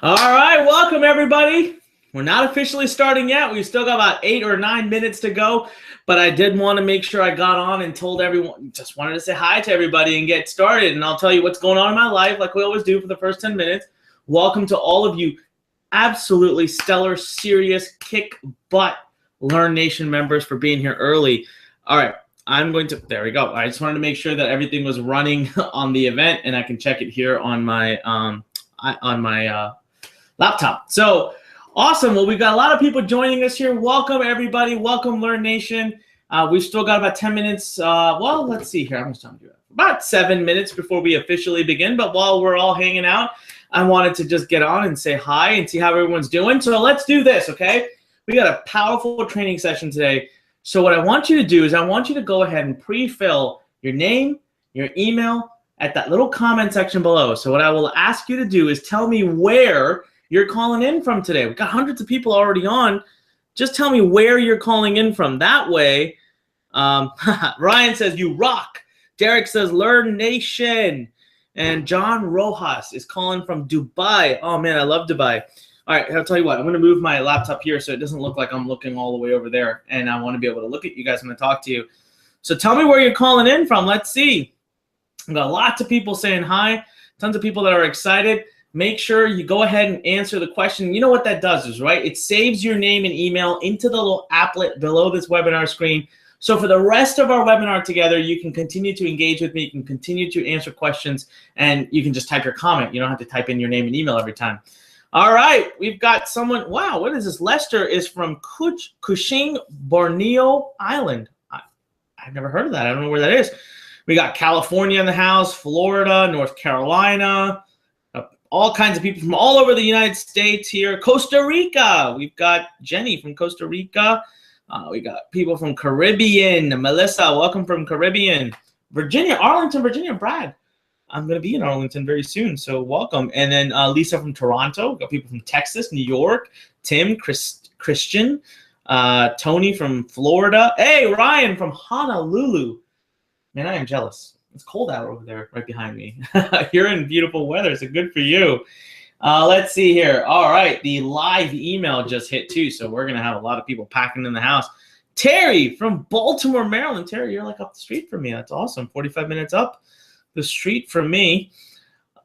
All right, welcome everybody. We're not officially starting yet. We've still got about 8 or 9 minutes to go, but I did want to make sure I got on and told everyone, just wanted to say hi to everybody and get started. And I'll tell you what's going on in my life like we always do for the first 10 minutes. Welcome to all of you absolutely stellar, serious, kick butt Learn Nation members for being here early. All right, there we go. I just wanted to make sure that everything was running on the event and I can check it here on my laptop. So awesome. Well, we've got a lot of people joining us here. Welcome everybody. Welcome Learn Nation. We've still got about 10 minutes. Well, let's see here. How much time do we have? About 7 minutes before we officially begin. But while we're all hanging out, I wanted to just get on and say hi and see how everyone's doing. So let's do this, okay? We got a powerful training session today. So what I want you to do is I want you to go ahead and pre-fill your name, your email at that little comment section below. So what I will ask you to do is tell me where you're calling in from today. We've got hundreds of people already on. Just tell me where you're calling in from. That way, Ryan says, you rock. Derek says, Learn Nation. And John Rojas is calling from Dubai. Oh, man, I love Dubai. All right, I'll tell you what. I'm going to move my laptop here so it doesn't look like I'm looking all the way over there. And I want to be able to look at you guys when I talk to you. So tell me where you're calling in from. Let's see. We've got lots of people saying hi. Tons of people that are excited. Make sure you go ahead and answer the question. You know what that does is, right? It saves your name and email into the little applet below this webinar screen. So for the rest of our webinar together, you can continue to engage with me. You can continue to answer questions, and you can just type your comment. You don't have to type in your name and email every time. All right, we've got someone. Wow, what is this? Lester is from Kuching, Borneo Island. I've never heard of that. I don't know where that is. We got California in the house, Florida, North Carolina, all kinds of people from all over the United States here. Costa Rica, we've got Jenny from Costa Rica. We got people from Caribbean. Melissa, welcome from Caribbean. Virginia, Arlington, Virginia. Brad, I'm going to be in Arlington very soon, so welcome. And then Lisa from Toronto. We've got people from Texas, New York. Tim, Christian, Tony from Florida. Hey, Ryan from Honolulu. Man, I am jealous. It's cold out over there right behind me. You're in beautiful weather, so good for you. Let's see here. All right, the live email just hit too, so we're going to have a lot of people packing in the house. Terry from Baltimore, Maryland. Terry, you're like up the street from me. That's awesome. 45 minutes up the street from me.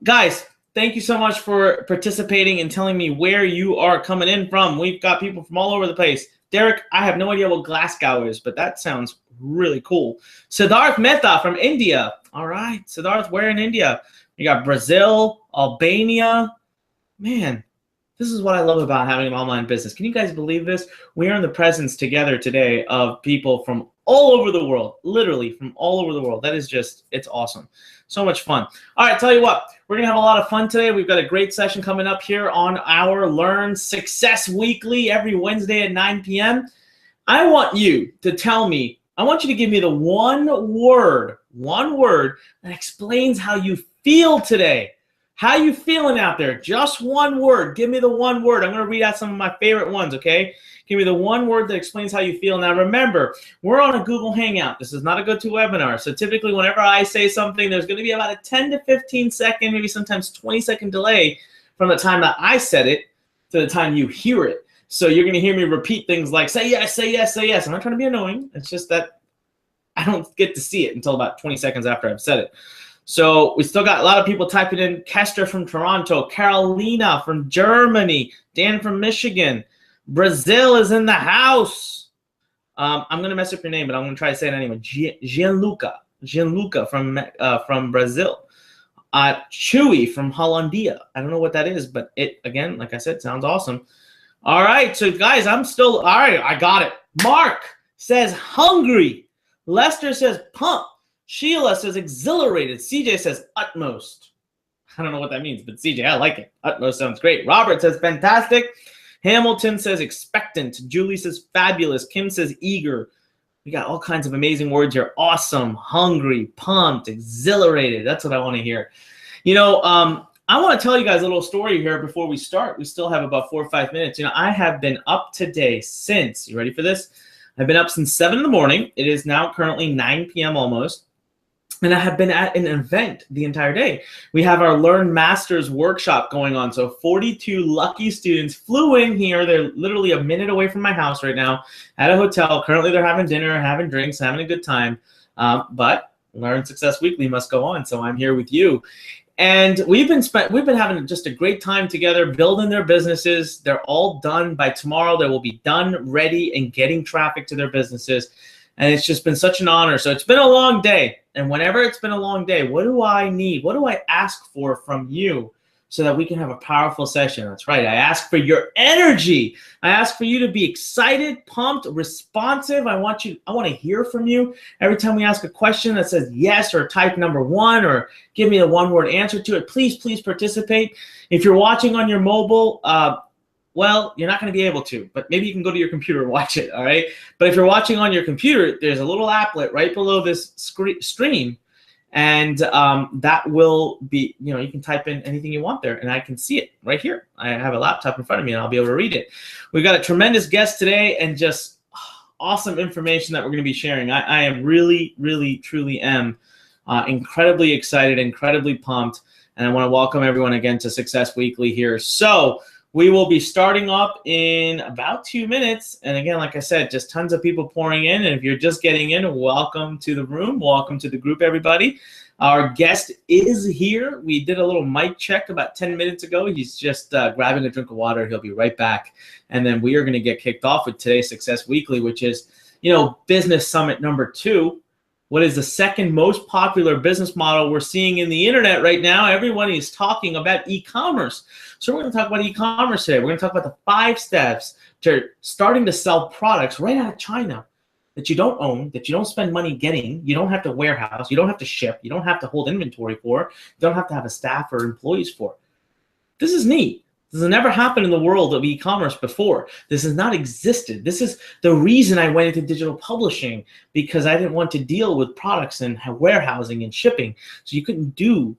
Guys, thank you so much for participating and telling me where you are coming in from. We've got people from all over the place. Derek, I have no idea what Glasgow is, but that sounds really cool. Siddharth Mehta from India. All right, Siddharth, where in India? You got Brazil, Albania. Man, this is what I love about having an online business. Can you guys believe this? We are in the presence together today of people from all over the world, literally from all over the world. That is just, it's awesome. So much fun. All right, tell you what, we're going to have a lot of fun today. We've got a great session coming up here on our Learn Success Weekly every Wednesday at 9 p.m. I want you to tell me, I want you to give me the one word that explains how you feel today. How you feeling out there? Just one word. Give me the one word. I'm going to read out some of my favorite ones, okay? Give me the one word that explains how you feel. Now, remember, we're on a Google Hangout. This is not a GoToWebinar. So typically, whenever I say something, there's going to be about a 10 to 15 second, maybe sometimes 20-second delay from the time that I said it to the time you hear it. So you're going to hear me repeat things like, say yes, say yes, say yes. I'm not trying to be annoying. It's just that I don't get to see it until about 20 seconds after I've said it. So we still got a lot of people typing in. Kester from Toronto, Carolina from Germany, Dan from Michigan. Brazil is in the house. I'm going to mess up your name, but I'm going to try to say it anyway. Gianluca from Brazil. Chewy from Hollandia. I don't know what that is, but it, again, like I said, sounds awesome. All right, so guys, I'm still, all right, I got it. Mark says hungry. Lester says pump. Sheila says exhilarated. CJ says utmost. I don't know what that means, but CJ, I like it. Utmost sounds great. Robert says fantastic. Hamilton says expectant. Julie says fabulous. Kim says eager. We got all kinds of amazing words here. Awesome, hungry, pumped, exhilarated. That's what I want to hear. You know, I want to tell you guys a little story here before we start. We still have about 4 or 5 minutes. You know, I have been up today since, you ready for this? I've been up since 7 in the morning. It is now currently 9 p.m. almost. And I have been at an event the entire day. We have our Learn Masters workshop going on. So 42 lucky students flew in here. They're literally a minute away from my house right now at a hotel. Currently, they're having dinner, having drinks, having a good time. But Learn Success Weekly must go on. So I'm here with you. And we've been having just a great time together, building their businesses. They're all done by tomorrow. They will be done, ready, and getting traffic to their businesses. And it's just been such an honor. So it's been a long day. And whenever it's been a long day, what do I need? What do I ask for from you so that we can have a powerful session? That's right. I ask for your energy. I ask for you to be excited, pumped, responsive. I want to hear from you. Every time we ask a question that says yes or type number 1 or give me a one-word answer to it, please participate. If you're watching on your mobile, well, you're not going to be able to, but maybe you can go to your computer and watch it, all right? But if you're watching on your computer, there's a little applet right below this stream, and that will be, you can type in anything you want there, and I can see it right here. I have a laptop in front of me, and I'll be able to read it. We've got a tremendous guest today, and just awesome information that we're going to be sharing. I am really, really, truly am incredibly excited, incredibly pumped, and I want to welcome everyone again to Success Weekly here. So we will be starting up in about 2 minutes. And again, like I said, just tons of people pouring in. And if you're just getting in, welcome to the room. Welcome to the group, everybody. Our guest is here. We did a little mic check about 10 minutes ago. He's just grabbing a drink of water. He'll be right back. And then we are going to get kicked off with today's Success Weekly, which is, Business Summit number 2. What is the second most popular business model we're seeing in the internet right now? Everyone is talking about e-commerce. So we're going to talk about e-commerce today. We're going to talk about the 5 steps to starting to sell products right out of China that you don't own, that you don't spend money getting. You don't have to warehouse. You don't have to ship. You don't have to hold inventory for. You don't have to have a staff or employees for. This is neat. This has never happened in the world of e-commerce before. This has not existed. This is the reason I went into digital publishing, because I didn't want to deal with products and warehousing and shipping. So you couldn't do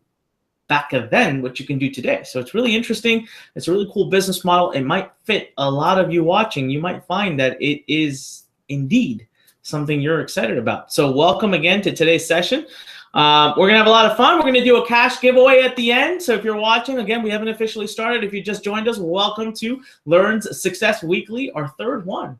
back then what you can do today. So it's really interesting. It's a really cool business model. It might fit a lot of you watching. You might find that it is indeed something you're excited about. So welcome again to today's session. We're going to have a lot of fun. We're going to do a cash giveaway at the end. So if you're watching, again, we haven't officially started. If you just joined us, welcome to Learn's Success Weekly, our third one.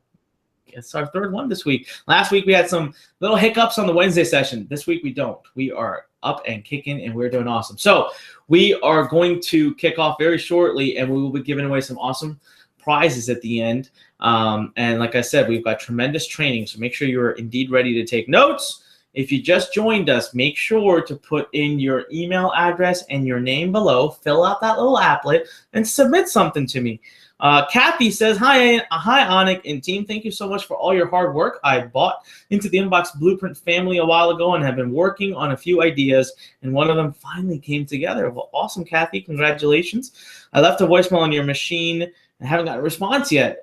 It's our third one this week. Last week, we had some little hiccups on the Wednesday session. This week, we don't. We are up and kicking, and we're doing awesome. So we are going to kick off very shortly, and we will be giving away some awesome prizes at the end. And like I said, we've got tremendous training. So make sure you're indeed ready to take notes. If you just joined us, make sure to put in your email address and your name below, fill out that little applet, and submit something to me. Kathy says, hi, Anik and team. Thank you so much for all your hard work. I bought into the Inbox Blueprint family a while ago and have been working on a few ideas, and one of them finally came together. Well, awesome, Kathy. Congratulations. I left a voicemail on your machine and haven't got a response yet.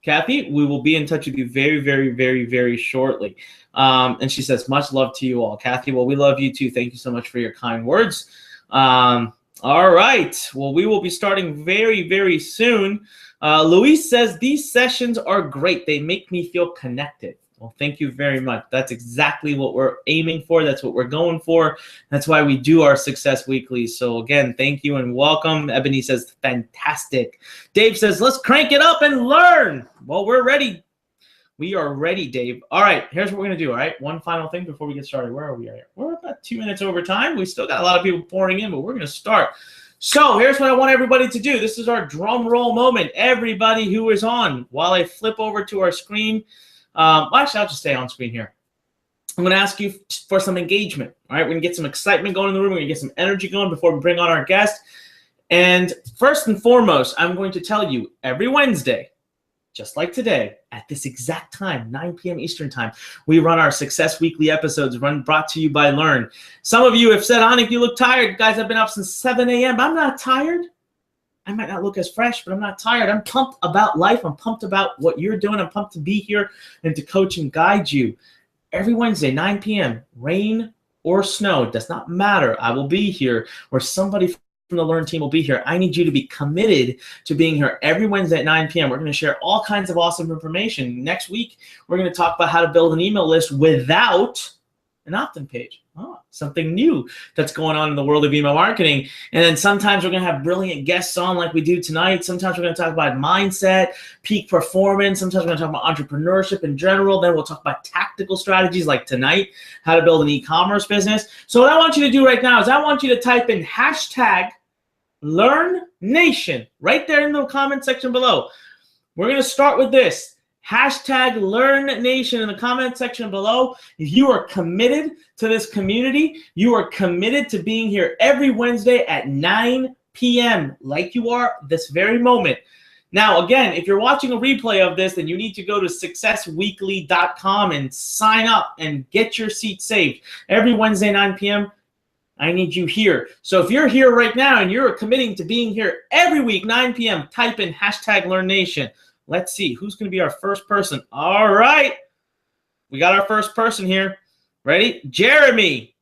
Kathy, we will be in touch with you very, very, very, very shortly. And she says, much love to you all. Kathy, well, we love you too. Thank you so much for your kind words. All right. Well, we will be starting very, very soon. Luis says, these sessions are great. They make me feel connected. Well, thank you very much. That's exactly what we're aiming for. That's what we're going for. That's why we do our Success Weeklies. So again, thank you and welcome. Ebony says, fantastic. Dave says, let's crank it up and learn. Well, we're ready. We are ready, Dave. All right, here's what we're going to do, all right? One final thing before we get started. Where are we at? We're about 2 minutes over time. We still got a lot of people pouring in, but we're going to start. So here's what I want everybody to do. This is our drum roll moment. Everybody who is on, while I flip over to our screen, actually, I'll just stay on screen here. I'm going to ask you for some engagement, all right? We're going to get some excitement going in the room. We're going to get some energy going before we bring on our guest. And first and foremost, I'm going to tell you every Wednesday, just like today, at this exact time, 9 p.m. Eastern time, we run our Success Weekly episodes brought to you by Learn. Some of you have said, Anik, you look tired. Guys, I've been up since 7 a.m. I'm not tired. I might not look as fresh, but I'm not tired. I'm pumped about life. I'm pumped about what you're doing. I'm pumped to be here and to coach and guide you. Every Wednesday, 9 p.m., rain or snow, it does not matter. I will be here, or somebody from the Learn team will be here. I need you to be committed to being here every Wednesday at 9 p.m. We're going to share all kinds of awesome information. Next week, we're going to talk about how to build an email list without an opt-in page. Oh, something new that's going on in the world of email marketing. And then sometimes we're going to have brilliant guests on like we do tonight. Sometimes we're going to talk about mindset, peak performance. Sometimes we're going to talk about entrepreneurship in general. Then we'll talk about tactical strategies like tonight, how to build an e-commerce business. So what I want you to do right now is I want you to type in hashtag LearnNation right there in the comment section below. We're going to start with this. Hashtag LearnNation in the comment section below. If you are committed to this community, you are committed to being here every Wednesday at 9 p.m. like you are this very moment. Now, again, if you're watching a replay of this, then you need to go to successweekly.com and sign up and get your seat saved. Every Wednesday, 9 p.m., I need you here. So if you're here right now and you're committing to being here every week, 9 p.m., type in hashtag LearnNation. Let's see who's going to be our first person. All right. We got our first person here. Ready? Jeremy,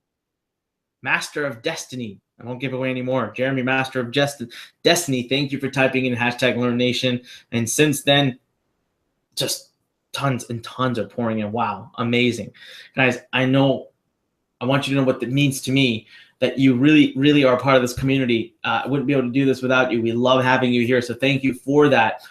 Master of Destiny. I won't give away any more. Jeremy, Master of Destiny, thank you for typing in hashtag LearnNation. And since then, just tons and tons are pouring in. Wow, amazing. Guys, I want you to know what that means to me, that you really, really are part of this community. I wouldn't be able to do this without you. We love having you here, so thank you for that.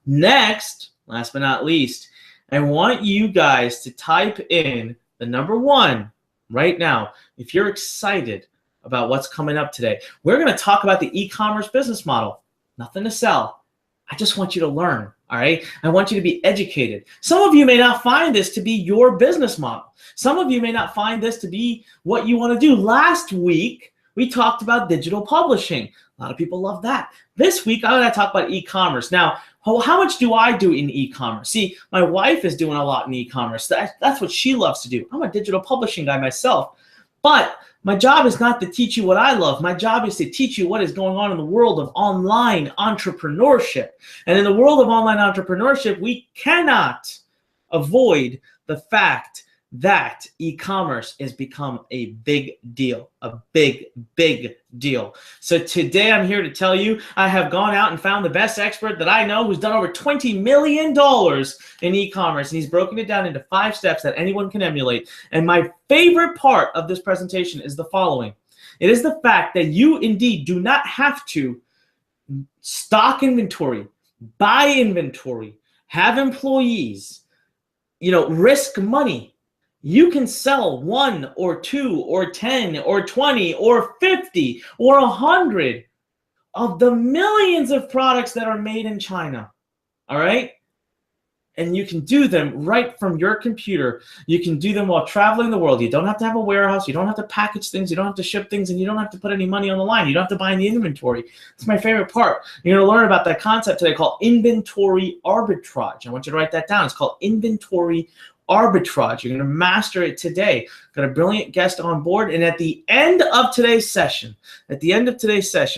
Next, last but not least, I want you guys to type in the number 1 right now. If you're excited about what's coming up today, we're going to talk about the e-commerce business model. Nothing to sell. I just want you to learn, all right? I want you to be educated. Some of you may not find this to be your business model. Some of you may not find this to be what you want to do. Last week, we talked about digital publishing. A lot of people love that. This week, I'm going to talk about e-commerce. Now, how much do I do in e-commerce? See, my wife is doing a lot in e-commerce. That's what she loves to do. I'm a digital publishing guy myself. But my job is not to teach you what I love. My job is to teach you what is going on in the world of online entrepreneurship. And in the world of online entrepreneurship, we cannot avoid the fact that e-commerce has become a big deal, a big, big deal. So today I'm here to tell you I have gone out and found the best expert that I know who's done over $20 million in e-commerce, and he's broken it down into 5 steps that anyone can emulate. And my favorite part of this presentation is the following. It is the fact that you indeed do not have to stock inventory, buy inventory, have employees, risk money. You can sell 1 or 2 or 10 or 20 or 50 or 100 of the millions of products that are made in China, all right? And you can do them right from your computer. You can do them while traveling the world. You don't have to have a warehouse. You don't have to package things. You don't have to ship things, and you don't have to put any money on the line. You don't have to buy any inventory. That's my favorite part. You're going to learn about that concept today called inventory arbitrage. I want you to write that down. It's called inventory arbitrage. You're going to master it today. Got a brilliant guest on board. And at the end of today's session,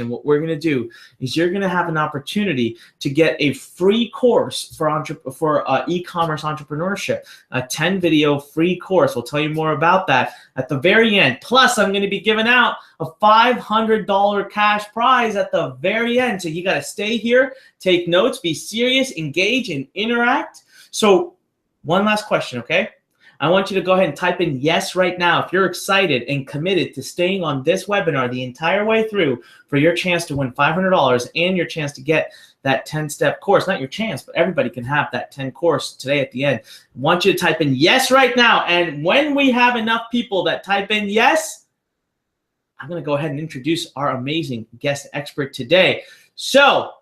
what we're going to do is you're going to have an opportunity to get a free course for e-commerce entrepreneurship, a 10-video free course. We'll tell you more about that at the very end. Plus, I'm going to be giving out a $500 cash prize at the very end. So you got to stay here, take notes, be serious, engage, and interact. So one last question, okay? I want you to go ahead and type in yes right now if you're excited and committed to staying on this webinar the entire way through for your chance to win $500 and your chance to get that 10-step course. Not your chance, but everybody can have that 10 course today at the end. I want you to type in yes right now. And when we have enough people that type in yes, I'm going to go ahead and introduce our amazing guest expert today. So,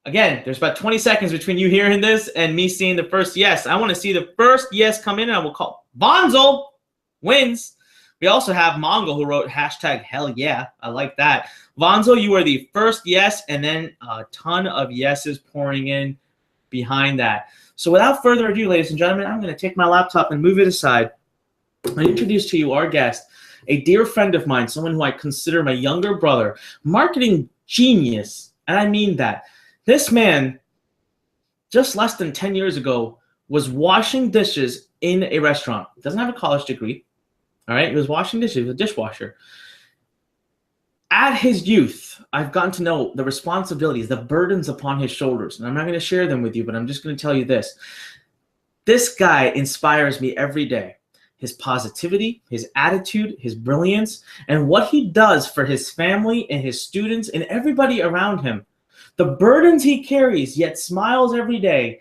again, there's about 20 seconds between you hearing this and me seeing the first yes. I want to see the first yes come in, and I will call Bonzel wins. We also have Mongo who wrote hashtag hell yeah. I like that. Bonzel, you are the first yes, and then a ton of yeses pouring in behind that. So without further ado, ladies and gentlemen, I'm going to take my laptop and move it aside and introduce to you our guest, a dear friend of mine, someone who I consider my younger brother, marketing genius, and I mean that. This man, just less than 10 years ago, was washing dishes in a restaurant. He doesn't have a college degree, all right? He was washing dishes. He was a dishwasher. At his youth, I've gotten to know the responsibilities, the burdens upon his shoulders. And I'm not going to share them with you, but I'm just going to tell you this. This guy inspires me every day. his positivity, his attitude, his brilliance, and what he does for his family and his students and everybody around him. The burdens he carries, yet smiles every day.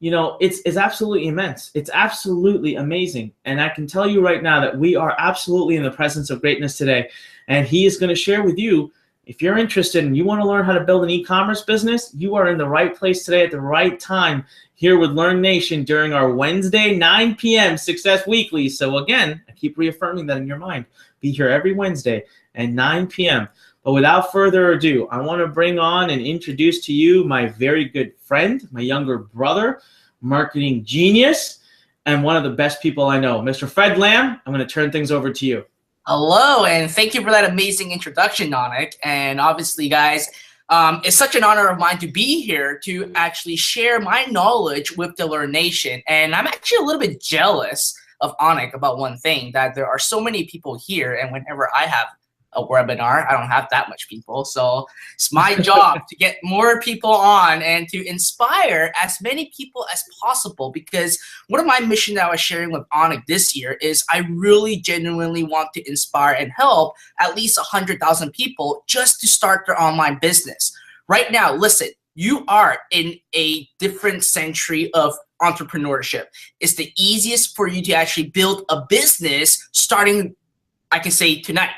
It's absolutely immense. It's absolutely amazing. And I can tell you right now that we are absolutely in the presence of greatness today. And he is going to share with you, if you're interested and you want to learn how to build an e-commerce business, you are in the right place today at the right time here with Learn Nation during our Wednesday 9 p.m. Success Weekly. So again, I keep reaffirming that in your mind. Be here every Wednesday at 9 p.m. But without further ado, I want to bring on and introduce to you my very good friend, my younger brother, marketing genius, and one of the best people I know, Mr. Fred Lam. I'm going to turn things over to you. Hello, and thank you for that amazing introduction, Anik. And obviously, guys, it's such an honor of mine to be here to actually share my knowledge with the Learn Nation. And I'm actually a little bit jealous of Anik about one thing, that there are so many people here, and whenever I have a webinar, I don't have that much people. So it's my job to get more people on and to inspire as many people as possible, because one of my mission that I was sharing with Anik this year is I really genuinely want to inspire and help at least 100,000 people just to start their online business. Right now, listen, you are in a different century of entrepreneurship. It's the easiest for you to actually build a business starting, I can say, tonight.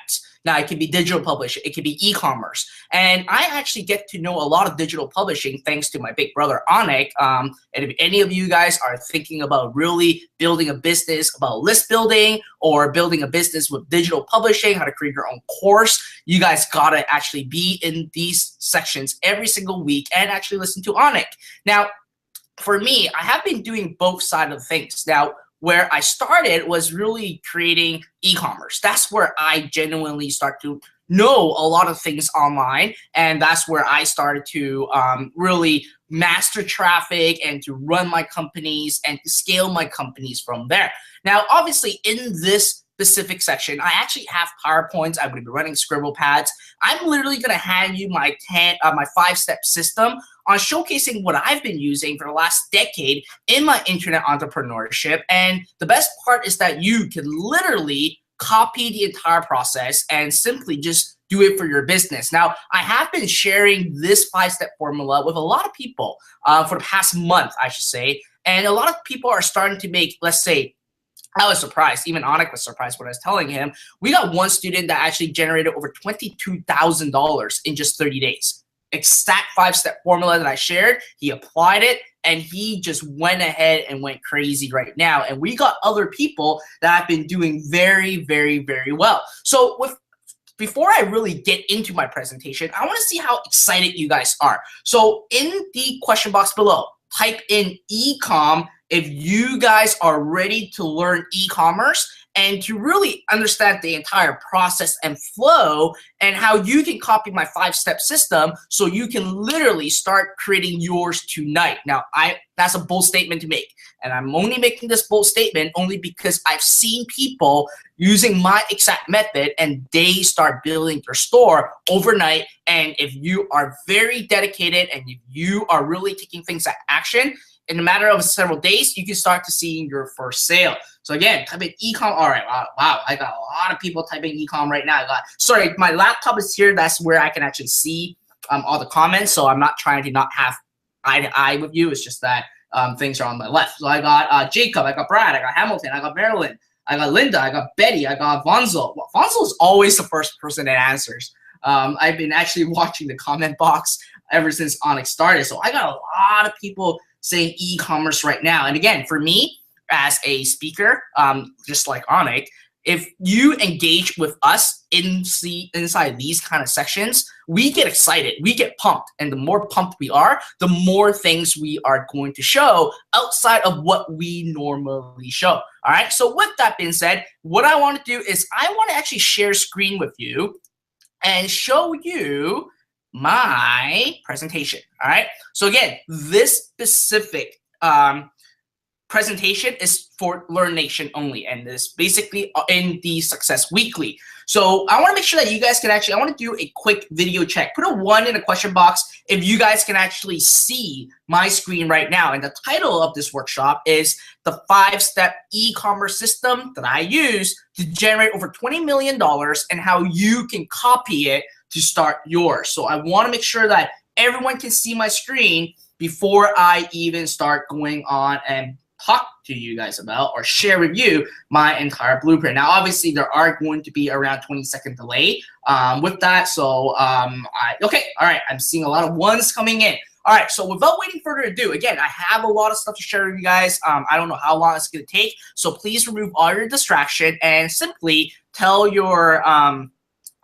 Now, it can be digital publishing, it can be e-commerce. And I actually get to know a lot of digital publishing thanks to my big brother, Anik. And if any of you guys are thinking about really building a business about list building or building a business with digital publishing, how to create your own course, you guys gotta actually be in these sections every single week and actually listen to Anik. Now, for me, I have been doing both sides of things. Now, where I started was really creating e-commerce. That's where I genuinely start to know a lot of things online. And that's where I started to really master traffic and to run my companies and to scale my companies from there. Now, obviously, in this specific section, I actually have PowerPoints. I'm going to be running Scribble pads. I'm literally going to hand you my 5-step system on showcasing what I've been using for the last decade in my internet entrepreneurship. And the best part is that you can literally copy the entire process and simply just do it for your business. Now, I have been sharing this 5-step formula with a lot of people for the past month, I should say. And a lot of people are starting to make, let's say, I was surprised. Even Anik was surprised when I was telling him. We got one student that actually generated over $22,000 in just 30 days. Exact 5-step formula that I shared, he applied it, and he just went ahead and went crazy right now. And we got other people that have been doing very, very, very well. So before I really get into my presentation, I want to see how excited you guys are. So in the question box below, type in e-com if you guys are ready to learn e-commerce and to really understand the entire process and flow and how you can copy my 5-step system so you can literally start creating yours tonight. Now, that's a bold statement to make. And I'm only making this bold statement only because I've seen people using my exact method and they start building their store overnight. And if you are very dedicated and if you are really taking things at action, in a matter of several days, you can start to see your first sale. So again, type in e-com. All right, wow, I got a lot of people typing e-com right now. Sorry, my laptop is here. That's where I can actually see all the comments. So I'm not trying to not have eye to eye with you. It's just that things are on my left. So I got Jacob, I got Brad, I got Hamilton, I got Marilyn, I got Linda, I got Betty, I got Vonzo. Well, Vonzo is always the first person that answers. I've been actually watching the comment box ever since Anik started. So I got a lot of people saying e-commerce right now. And again, for me as a speaker, just like Anik, if you engage with us inside these kind of sections, we get excited, we get pumped. And the more pumped we are, the more things we are going to show outside of what we normally show. All right, so with that being said, what I want to do is I want to actually share screen with you and show you my presentation. All right, so again, this specific presentation is for Learn Nation only, and this basically in the Success Weekly. So I want to make sure that you guys can actually, I want to do a quick video check. Put a 1 in the question box if you guys can actually see my screen right now. And the title of this workshop is the 5-step e-commerce system that I use to generate over $20 million and how you can copy it to start yours. So I want to make sure that everyone can see my screen before I even start going on and talk to you guys about or share with you my entire blueprint. Now, obviously, there are going to be around 20-second delay with that. So, okay, all right, I'm seeing a lot of 1s coming in. All right, so without waiting further ado, again, I have a lot of stuff to share with you guys. I don't know how long it's going to take, so please remove all your distraction and simply tell your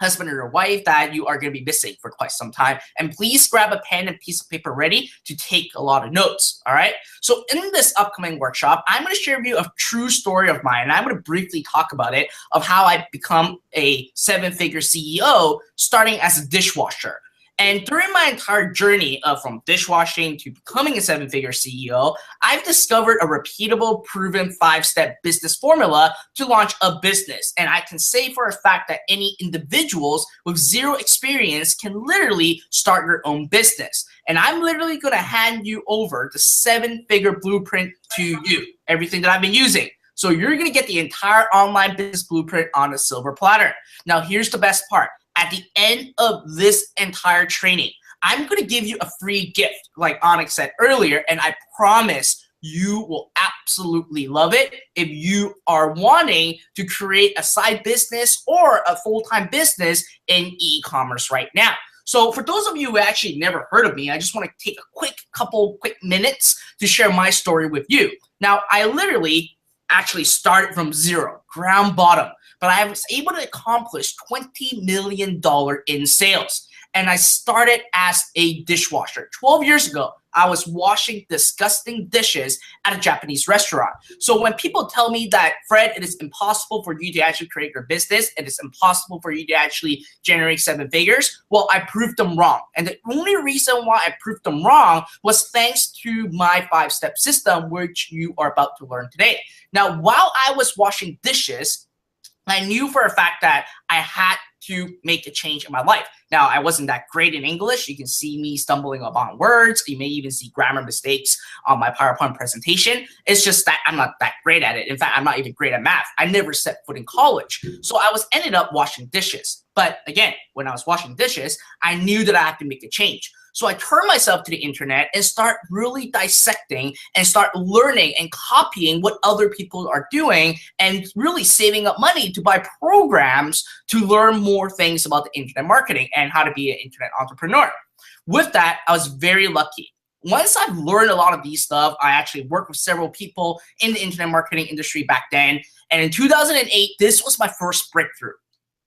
husband or your wife that you are going to be missing for quite some time. And please grab a pen and piece of paper ready to take a lot of notes, all right? So in this upcoming workshop, I'm going to share with you a true story of mine, and I'm going to briefly talk about it, of how I become a 7-figure CEO starting as a dishwasher. And during my entire journey from dishwashing to becoming a 7-figure CEO, I've discovered a repeatable, proven 5-step business formula to launch a business. And I can say for a fact that any individuals with 0 experience can literally start their own business. And I'm literally going to hand you over the 7-figure blueprint to you, everything that I've been using. So you're going to get the entire online business blueprint on a silver platter. Now, here's the best part. At the end of this entire training, I'm going to give you a free gift, like Onyx said earlier, and I promise you will absolutely love it if you are wanting to create a side business or a full-time business in e-commerce right now. So for those of you who actually never heard of me, I just want to take a couple quick minutes to share my story with you. Now, I literally actually started from 0, ground bottom. But I was able to accomplish $20 million in sales. And I started as a dishwasher. 12 years ago, I was washing disgusting dishes at a Japanese restaurant. So when people tell me that, Fred, it is impossible for you to actually create your business, it is impossible for you to actually generate 7 figures, well, I proved them wrong. And the only reason why I proved them wrong was thanks to my 5-step system, which you are about to learn today. Now, while I was washing dishes, I knew for a fact that I had to make a change in my life. Now, I wasn't that great in English. You can see me stumbling upon words. You may even see grammar mistakes on my PowerPoint presentation. It's just that I'm not that great at it. In fact, I'm not even great at math. I never set foot in college. So I ended up washing dishes. But again, when I was washing dishes, I knew that I had to make a change. So I turned myself to the internet and start really dissecting and start learning and copying what other people are doing and really saving up money to buy programs to learn more things about the internet marketing and how to be an internet entrepreneur. With that, I was very lucky. Once I've learned a lot of these stuff, I actually worked with several people in the internet marketing industry back then. And in 2008, this was my first breakthrough.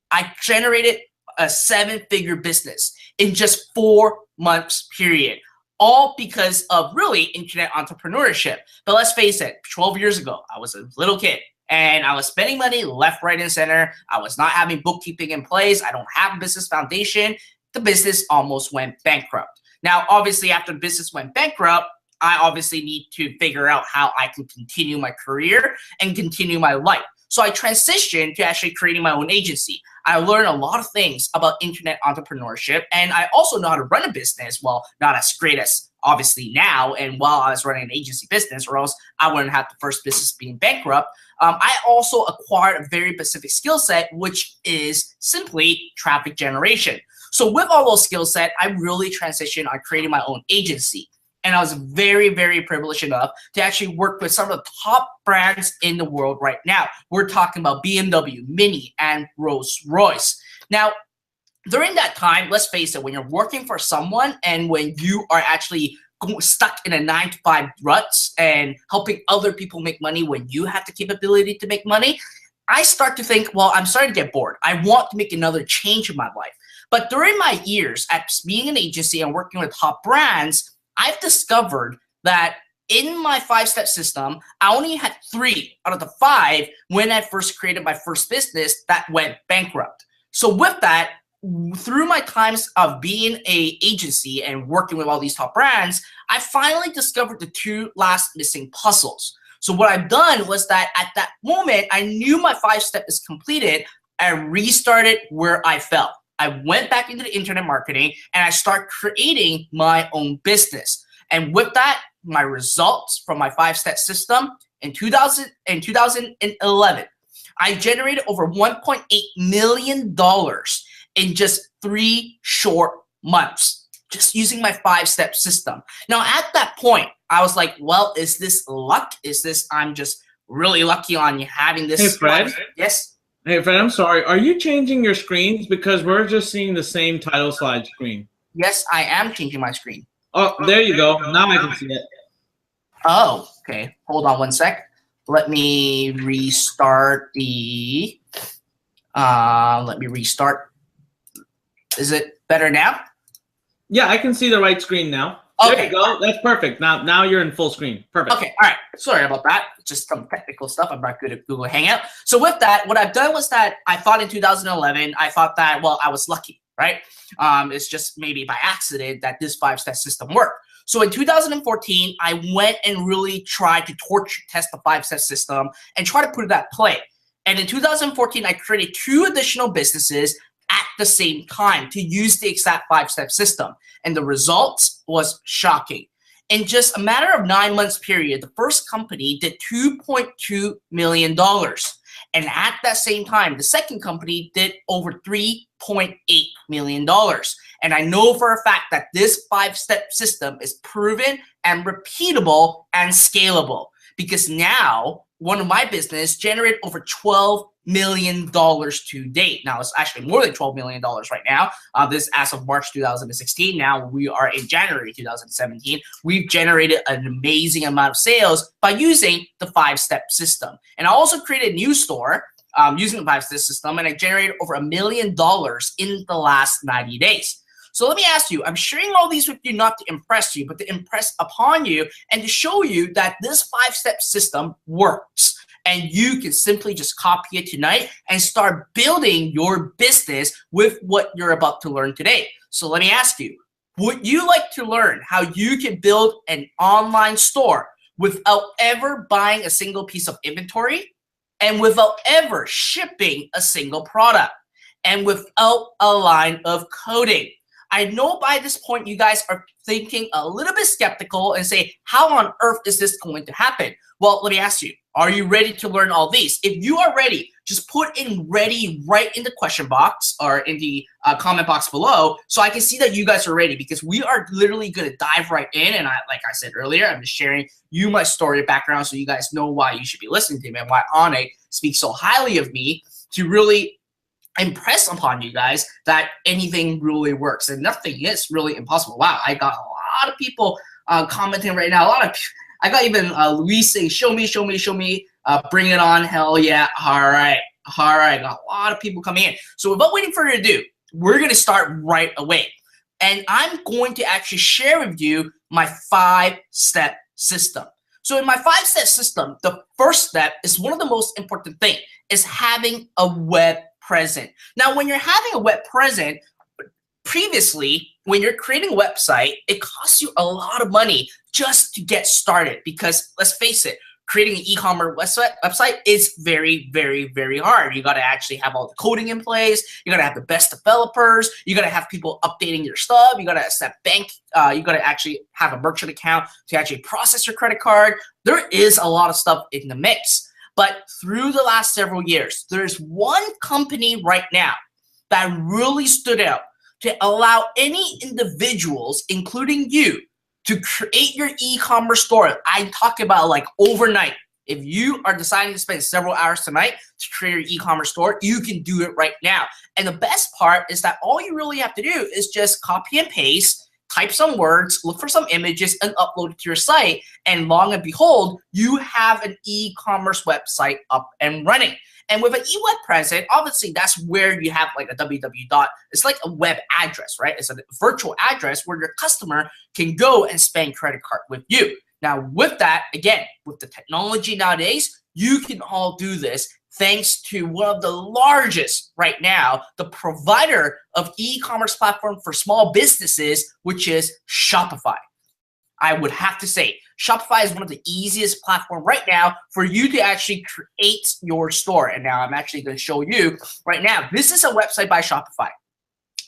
I generated a 7-figure business in just 4 months period, all because of really internet entrepreneurship. But let's face it, 12 years ago, I was a little kid and I was spending money left, right, and center. I was not having bookkeeping in place. I don't have a business foundation. The business almost went bankrupt. Now, obviously, after the business went bankrupt, I obviously need to figure out how I can continue my career and continue my life. So I transitioned to actually creating my own agency. I learned a lot of things about internet entrepreneurship, and I also know how to run a business. Well, not as great as obviously now, and while I was running an agency business, or else I wouldn't have the first business being bankrupt. I also acquired a very specific skill set, which is simply traffic generation. So with all those skill set, I really transitioned on creating my own agency. And I was very, very privileged enough to actually work with some of the top brands in the world right now. We're talking about BMW, Mini, and Rolls-Royce. Now, during that time, let's face it, when you're working for someone and when you are actually stuck in a 9-to-5 ruts and helping other people make money when you have the capability to make money, I start to think, well, I'm starting to get bored. I want to make another change in my life. But during my years at being an agency and working with top brands, I've discovered that in my 5-step system, I only had 3 out of the 5 when I first created my first business that went bankrupt. So with that, through my times of being an agency and working with all these top brands, I finally discovered the 2 last missing puzzles. So what I've done was that at that moment, I knew my 5-step is completed. I restarted where I fell. I went back into the internet marketing and I start creating my own business. And with that, my results from my 5-step system in 2011, I generated over $1.8 million in just 3 short months, just using my 5-step system. Now, at that point, I was like, well, is this luck? Is this I'm just really lucky on having this? Hey, Fred? Yes? Hey, Fred, I'm sorry. Are you changing your screens? Because we're just seeing the same title slide screen. Yes, I am changing my screen. Oh, there you go. Now I can see it. Oh, okay. Hold on one sec. Let me restart the, let me restart. Is it better now? Yeah, I can see the right screen now. Okay. There you go. That's perfect. Now you're in full screen. Perfect. Okay, all right. Sorry about that. Just some technical stuff. I'm not good at Google Hangout. So with that, what I've done was that I thought in 2011, I thought that, well, I was lucky, right? It's just maybe by accident that this 5-step system worked. So in 2014, I went and really tried to torture test the 5-step system and try to put it at play. And in 2014, I created 2 additional businesses at the same time to use the exact 5-step system. And the results was shocking. In just a matter of 9 months period, the first company did $2.2 million. And at that same time, the second company did over $3.8 million. And I know for a fact that this 5-step system is proven and repeatable and scalable, because now one of my business generated over $12 million to date. Now it's actually more than $12 million right now. This as of March 2016. Now we are in January 2017. We've generated an amazing amount of sales by using the 5-step system. And I also created a new store using the 5-step system, and I generated over $1 million in the last 90 days. So let me ask you, I'm sharing all these with you not to impress you, but to impress upon you and to show you that this 5-step system works. And you can simply just copy it tonight and start building your business with what you're about to learn today. So let me ask you, would you like to learn how you can build an online store without ever buying a single piece of inventory and without ever shipping a single product and without a line of coding? I know by this point you guys are thinking a little bit skeptical and say, how on earth is this going to happen? Well, let me ask you, are you ready to learn all these? If you are ready, just put in ready right in the question box or in the comment box below so I can see that you guys are ready, because we are literally going to dive right in. And like I said earlier, I'm just sharing you my story background so you guys know why you should be listening to me and why Onik speaks so highly of me to really impress upon you guys that anything really works and nothing is really impossible. Wow, I got a lot of people commenting right now. I got even Luis saying, show me, bring it on, hell yeah, all right. Got a lot of people coming in. So without waiting further ado, we're gonna start right away. And I'm going to actually share with you my 5-step system. So in my 5-step system, the first step is one of the most important things, is having a web present. Now, when you're having a web present, previously, when you're creating a website, it costs you a lot of money just to get started, because let's face it, creating an e-commerce website is very, very, very hard. You got to actually have all the coding in place. You got to have the best developers. You got to have people updating your stuff. You got to accept bank. You got to actually have a merchant account to actually process your credit card. There is a lot of stuff in the mix. But through the last several years, there's one company right now that really stood out to allow any individuals, including you, to create your e-commerce store. I'm talking about like overnight. If you are deciding to spend several hours tonight to create your e-commerce store, you can do it right now. And the best part is that all you really have to do is just copy and paste, type some words, look for some images, and upload it to your site. And long and behold, you have an e-commerce website up and running. And with an e-web present, obviously that's where you have like a www. It's like a web address, right? It's a virtual address where your customer can go and spend credit card with you. Now, with that, again, with the technology nowadays, you can all do this thanks to one of the largest right now, the provider of e-commerce platform for small businesses, which is Shopify. I would have to say, Shopify is one of the easiest platforms right now for you to actually create your store. And now I'm actually going to show you right now. This is a website by Shopify.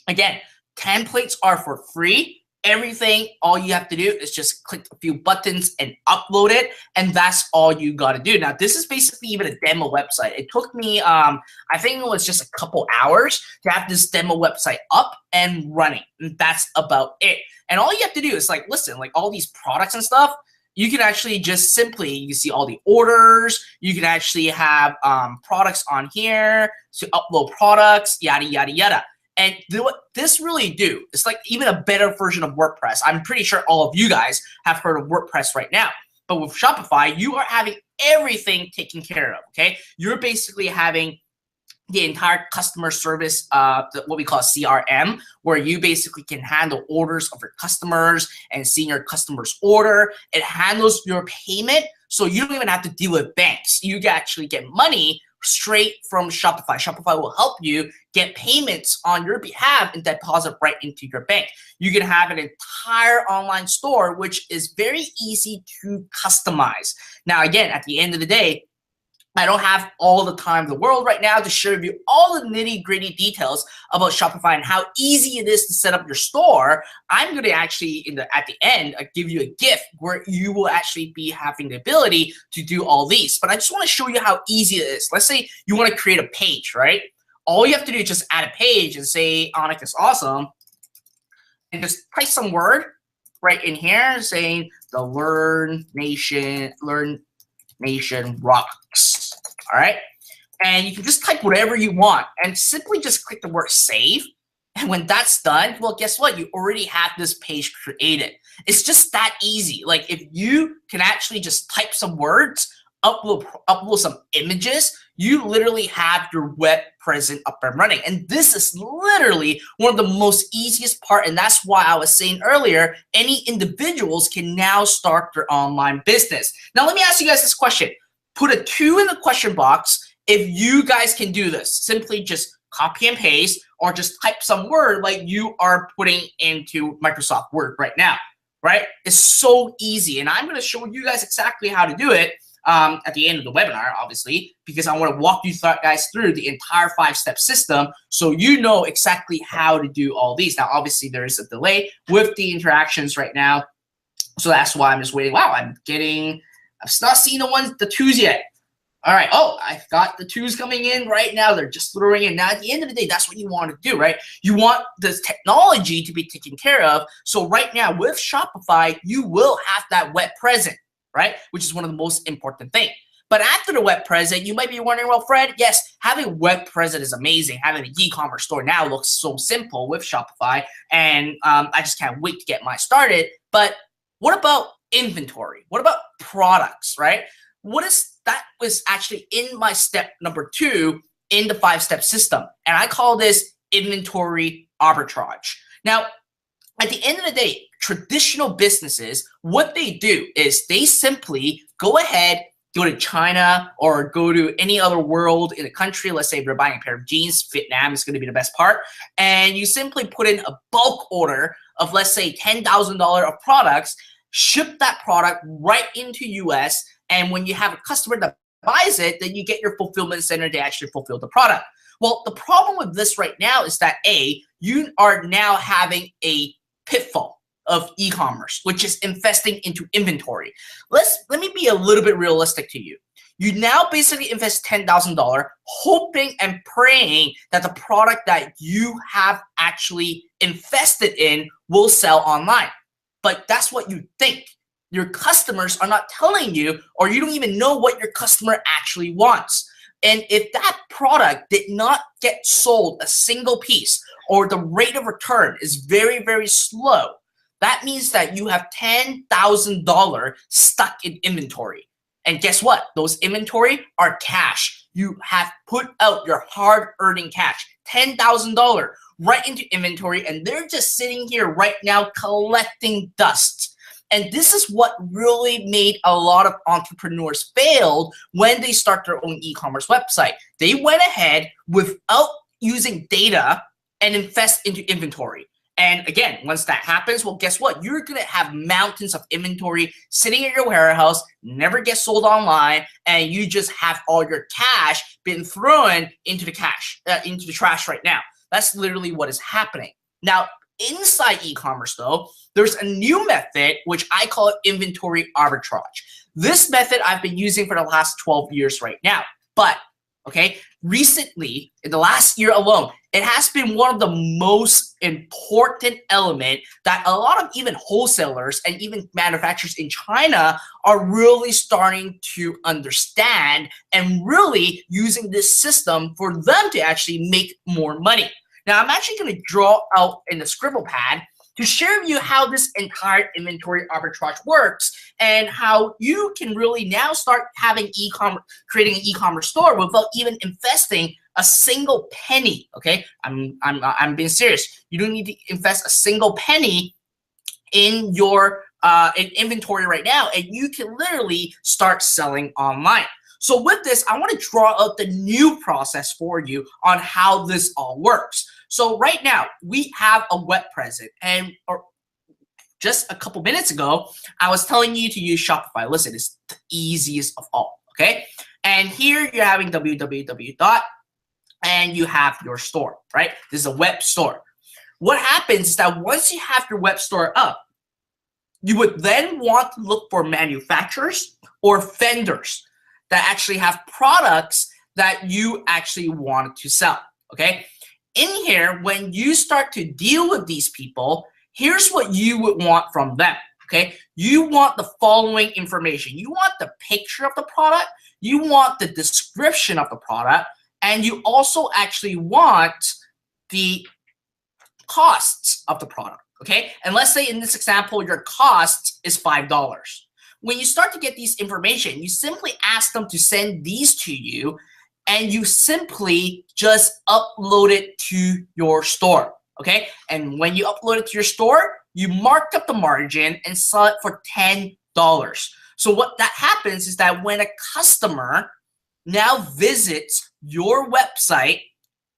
Again, templates are for free. Everything, all you have to do is just click a few buttons and upload it, and that's all you got to do. Now, this is basically even a demo website. It took me, I think it was just a couple hours to have this demo website up and running. And that's about it. And all you have to do is like, listen, like all these products and stuff, you can actually just simply, you can see all the orders. You can actually have products on here to upload products, yada, yada, yada. And what this really do, it's like even a better version of WordPress. I'm pretty sure all of you guys have heard of WordPress right now. But with Shopify, you are having everything taken care of, okay? You're basically having the entire customer service, what we call CRM, where you basically can handle orders of your customers and seeing your customers' order. It handles your payment, so you don't even have to deal with banks. You can actually get money straight from Shopify. Shopify will help you get payments on your behalf and deposit right into your bank. You can have an entire online store, which is very easy to customize. Now, again, at the end of the day, I don't have all the time in the world right now to share with you all the nitty-gritty details about Shopify and how easy it is to set up your store. I'm going to actually, at the end, give you a gift where you will actually be having the ability to do all these. But I just want to show you how easy it is. Let's say you want to create a page, right? All you have to do is just add a page and say, Anik is awesome. And just type some word right in here saying the Learn Nation rocks. All right. And you can just type whatever you want and simply just click the word save. And when that's done, well, guess what? You already have this page created. It's just that easy. Like if you can actually just type some words, upload some images, you literally have your web presence up and running. And this is literally one of the most easiest part. And that's why I was saying earlier, any individuals can now start their online business. Now, let me ask you guys this question. Put a 2 in the question box if you guys can do this. Simply just copy and paste or just type some word like you are putting into Microsoft Word right now, right? It's so easy. And I'm going to show you guys exactly how to do it at the end of the webinar, obviously, because I want to walk you guys through the entire 5-step system so you know exactly how to do all these. Now, obviously, there is a delay with the interactions right now. So that's why I'm just waiting. Wow, I'm not seeing the 2s yet. All right. Oh, I've got the 2s coming in right now. They're just throwing in. Now, at the end of the day, that's what you want to do, right? You want the technology to be taken care of. So right now with Shopify, you will have that web presence, right? Which is one of the most important things. But after the web presence, you might be wondering, well, Fred, yes, having web presence is amazing. Having an e-commerce store now looks so simple with Shopify. And I just can't wait to get mine started. But what about inventory? What about products, right? That was actually in my step number 2 in the 5-step system. And I call this inventory arbitrage. Now, at the end of the day, traditional businesses, what they do is they simply go ahead, go to China or go to any other world in a country. Let's say if you're buying a pair of jeans, Vietnam is going to be the best part. And you simply put in a bulk order of, let's say, $10,000 of products, ship that product right into US. And when you have a customer that buys it, then you get your fulfillment center to actually fulfill the product. Well, the problem with this right now is that you are now having a pitfall of e-commerce, which is investing into inventory. Let me be a little bit realistic to you. You now basically invest $10,000 hoping and praying that the product that you have actually invested in will sell online. But that's what you think. Your customers are not telling you, or you don't even know what your customer actually wants. And if that product did not get sold a single piece, or the rate of return is very, very slow, that means that you have $10,000 stuck in inventory. And guess what? Those inventory are cash. You have put out your hard-earning cash, $10,000 right into inventory, and they're just sitting here right now collecting dust. And this is what really made a lot of entrepreneurs fail when they start their own e-commerce website. They went ahead without using data and invest into inventory. And again, once that happens, well, guess what? You're going to have mountains of inventory sitting in your warehouse, never get sold online, and you just have all your cash being thrown into the trash right now. That's literally what is happening. Now, inside e-commerce, though, there's a new method, which I call it inventory arbitrage. This method I've been using for the last 12 years right now. But, okay, recently, in the last year alone, it has been one of the most important element that a lot of even wholesalers and even manufacturers in China are really starting to understand and really using this system for them to actually make more money. Now, I'm actually going to draw out in the scribble pad to share with you how this entire inventory arbitrage works and how you can really now start having creating an e-commerce store without even investing a single penny. Okay, I'm being serious. You don't need to invest a single penny in your in inventory right now, and you can literally start selling online. So with this, I want to draw out the new process for you on how this all works. So right now, we have a web presence, and just a couple minutes ago, I was telling you to use Shopify. Listen, it's the easiest of all, okay? And here you're having www. And you have your store, right? This is a web store. What happens is that once you have your web store up, you would then want to look for manufacturers or vendors that actually have products that you actually want to sell, okay? In here, when you start to deal with these people, here's what you would want from them, okay? You want the following information. You want the picture of the product, you want the description of the product, and you also actually want the costs of the product, okay? And let's say in this example, your cost is $5. When you start to get these information, you simply ask them to send these to you, and you simply just upload it to your store, okay? And when you upload it to your store, you mark up the margin and sell it for $10. So what that happens is that when a customer now visits your website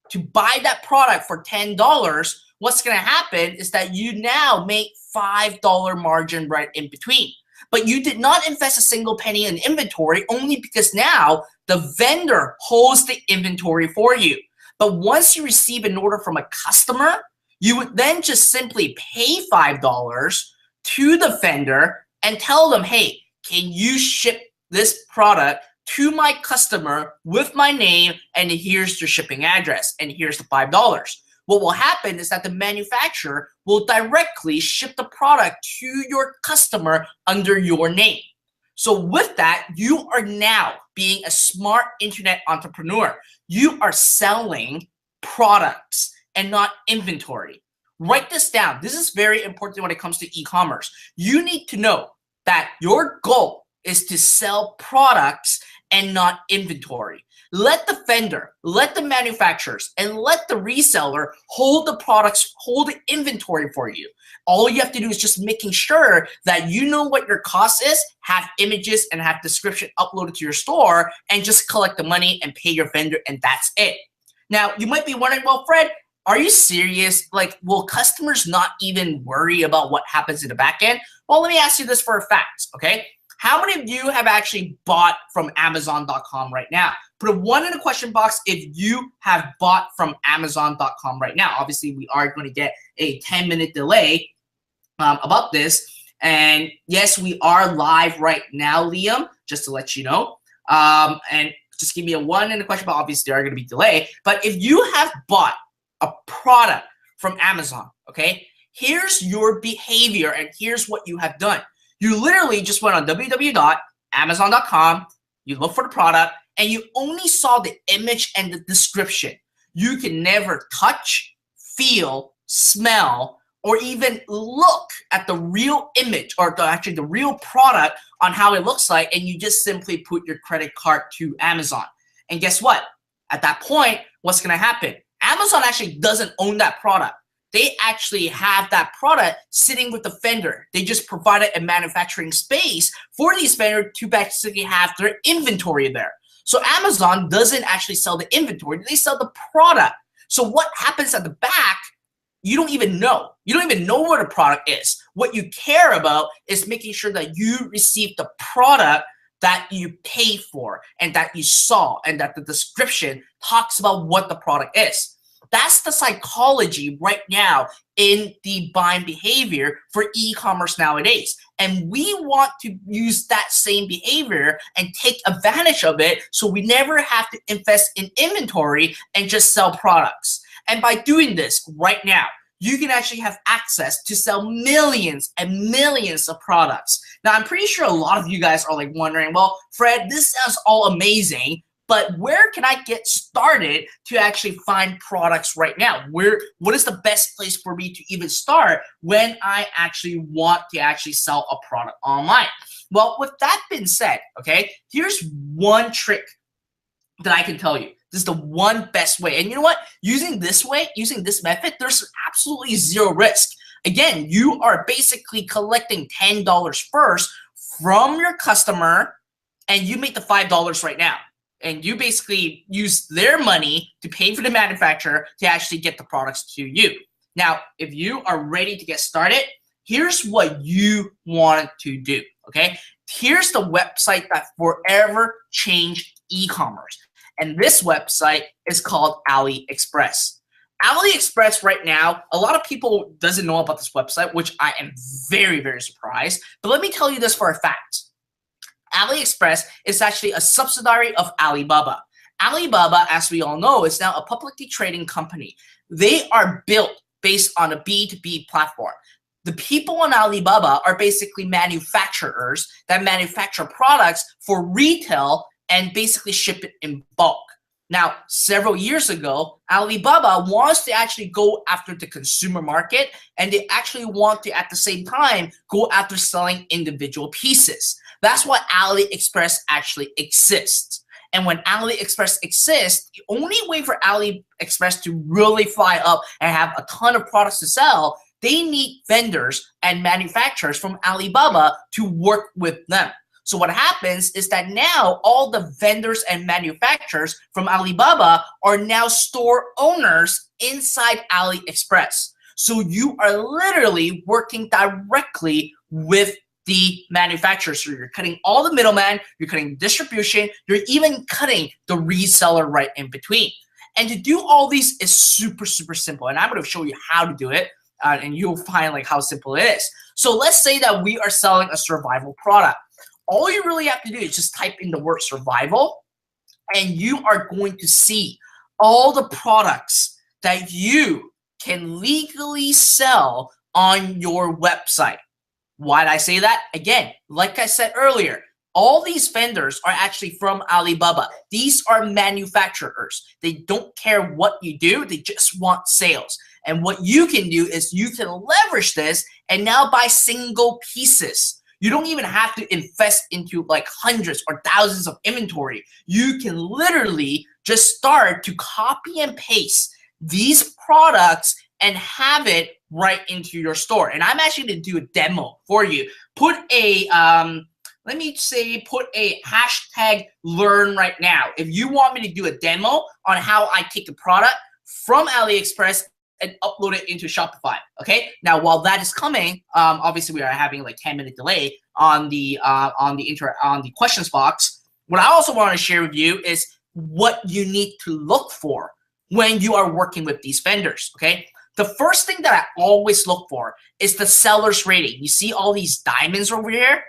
to buy that product for $10, what's going to happen is that you now make $5 margin right in between. But you did not invest a single penny in inventory only because now the vendor holds the inventory for you. But once you receive an order from a customer, you would then just simply pay $5 to the vendor and tell them, hey, can you ship this product to my customer with my name, and here's your shipping address, and here's the $5. What will happen is that the manufacturer will directly ship the product to your customer under your name. So with that, you are now being a smart internet entrepreneur. You are selling products and not inventory. Write this down. This is very important when it comes to e-commerce. You need to know that your goal is to sell products and not inventory. Let the vendor, let the manufacturers, and let the reseller hold the products, hold the inventory for you. All you have to do is just making sure that you know what your cost is, have images and have description uploaded to your store, and just collect the money and pay your vendor, and that's it. Now, you might be wondering, well, Fred, are you serious? Like, will customers not even worry about what happens in the back end? Well, let me ask you this for a fact, okay? How many of you have actually bought from Amazon.com right now? Put a 1 in the question box if you have bought from Amazon.com right now. Obviously, we are going to get a 10-minute delay about this. And yes, we are live right now, Liam, just to let you know. And just give me a 1 in the question box. Obviously, there are going to be delay. But if you have bought a product from Amazon, okay, here's your behavior and here's what you have done. You literally just went on www.amazon.com, you look for the product, and you only saw the image and the description. You can never touch, feel, smell, or even look at the real image or actually the real product on how it looks like, and you just simply put your credit card to Amazon. And guess what? At that point, what's going to happen? Amazon actually doesn't own that product. They actually have that product sitting with the vendor. They just provided a manufacturing space for these vendors to basically have their inventory there. So Amazon doesn't actually sell the inventory. They sell the product. So what happens at the back you don't even know. You don't even know what a product is. What you care about is making sure that you receive the product that you pay for and that you saw and that the description talks about what the product is. That's the psychology right now in the buying behavior for e-commerce nowadays. And we want to use that same behavior and take advantage of it so we never have to invest in inventory and just sell products. And by doing this right now, you can actually have access to sell millions and millions of products. Now, I'm pretty sure a lot of you guys are like wondering, well, Fred, this sounds all amazing, but where can I get started to actually find products right now? What is the best place for me to even start when I actually want to actually sell a product online? Well, with that being said, okay, here's one trick that I can tell you. This is the one best way. And you know what? Using this way, using this method, there's absolutely zero risk. Again, you are basically collecting $10 first from your customer, and you make the $5 right now. And you basically use their money to pay for the manufacturer to actually get the products to you. Now, if you are ready to get started, here's what you want to do, okay? Here's the website that forever changed e-commerce. And this website is called AliExpress. AliExpress right now, a lot of people doesn't know about this website, which I am very, very surprised. But let me tell you this for a fact. AliExpress is actually a subsidiary of Alibaba. Alibaba, as we all know, is now a publicly trading company. They are built based on a B2B platform. The people on Alibaba are basically manufacturers that manufacture products for retail and basically ship it in bulk. Now, several years ago, Alibaba wants to actually go after the consumer market, and they actually want to, at the same time, go after selling individual pieces. That's why AliExpress actually exists. And when AliExpress exists, the only way for AliExpress to really fly up and have a ton of products to sell, they need vendors and manufacturers from Alibaba to work with them. So what happens is that now all the vendors and manufacturers from Alibaba are now store owners inside AliExpress. So you are literally working directly with the manufacturers. So you're cutting all the middleman, you're cutting distribution, you're even cutting the reseller right in between. And to do all these is super, super simple. And I'm going to show you how to do it, and you'll find like how simple it is. So let's say that we are selling a survival product. All you really have to do is just type in the word survival, and you are going to see all the products that you can legally sell on your website. Why did I say that? Again, like I said earlier, all these vendors are actually from Alibaba. These are manufacturers. They don't care what you do. They just want sales. And what you can do is you can leverage this and now buy single pieces. You don't even have to invest into like hundreds or thousands of inventory. You can literally just start to copy and paste these products and have it right into your store. And I'm actually going to do a demo for you. Put a, let me say, put a hashtag learn right now. If you want me to do a demo on how I take a product from AliExpress and upload it into Shopify, okay? Now, while that is coming, obviously we are having like 10-minute delay on the questions box. What I also want to share with you is what you need to look for when you are working with these vendors, okay? The first thing that I always look for is the seller's rating. You see all these diamonds over here?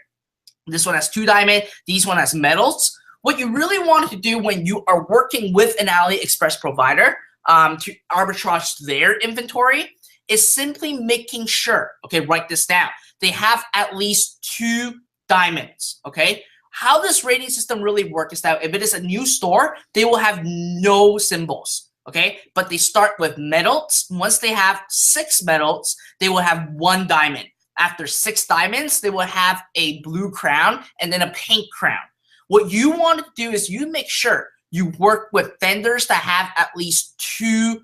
This one has 2 diamonds. These one has medals. What you really want to do when you are working with an AliExpress provider to arbitrage their inventory is simply making sure, okay, write this down, they have at least 2 diamonds, okay? How this rating system really works is that if it is a new store, they will have no symbols, okay? But they start with medals. Once they have 6 medals, they will have 1 diamond. After 6 diamonds, they will have a blue crown and then a pink crown. What you want to do is you make sure you work with vendors that have at least 2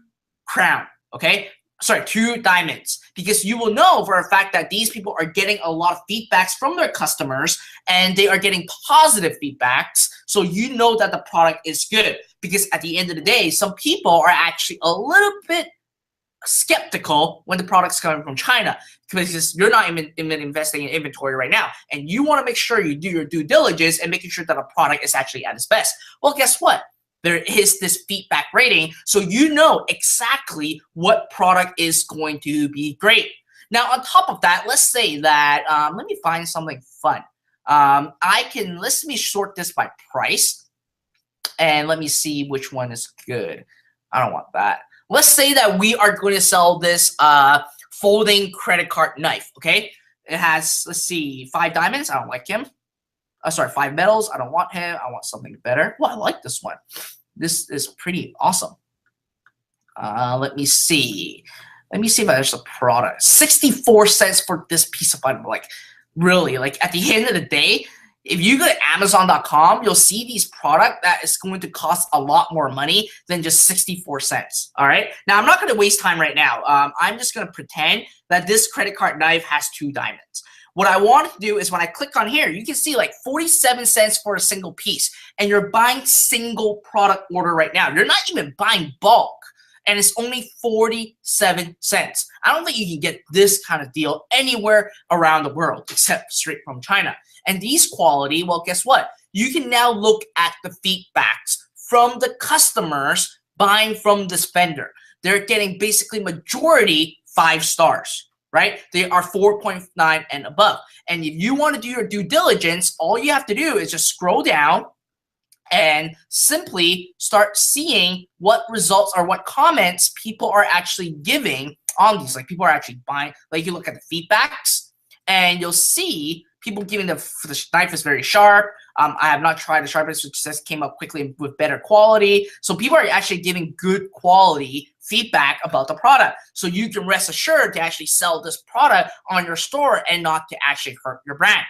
crown, okay? Sorry, 2 diamonds, because you will know for a fact that these people are getting a lot of feedbacks from their customers and they are getting positive feedbacks. So you know that the product is good, because at the end of the day, some people are actually a little bit skeptical when the product's coming from China because you're not even investing in inventory right now. And you want to make sure you do your due diligence and making sure that a product is actually at its best. Well, guess what? There is this feedback rating, so you know exactly what product is going to be great. Now, on top of that, let's say that, let me find something fun. Let me sort this by price, and let me see which one is good. I don't want that. Let's say that we are going to sell this folding credit card knife, okay? It has, let's see, 5 diamonds. I don't like him. Sorry, 5 metals. I don't want him. I want something better. Well, I like this one. This is pretty awesome. Let me see. Let me see if there's a product. 64 cents for this piece of item. Like, really, like at the end of the day, if you go to Amazon.com, you'll see these products that is going to cost a lot more money than just 64 cents. All right. Now, I'm not going to waste time right now. I'm just going to pretend that this credit card knife has 2 diamonds. What I want to do is when I click on here, you can see like 47 cents for a single piece, and you're buying single product order right now. You're not even buying bulk, and it's only 47 cents. I don't think you can get this kind of deal anywhere around the world except straight from China. And these quality, well, guess what? You can now look at the feedbacks from the customers buying from this vendor. They're getting basically majority 5 stars, right? They are 4.9 and above. And if you want to do your due diligence, all you have to do is just scroll down and simply start seeing what results or what comments people are actually giving on these. Like people are actually buying, like you look at the feedbacks and you'll see people giving the knife is very sharp. I have not tried the sharpness, which just came up quickly with better quality. So people are actually giving good quality feedback about the product. So you can rest assured to actually sell this product on your store and not to actually hurt your brand.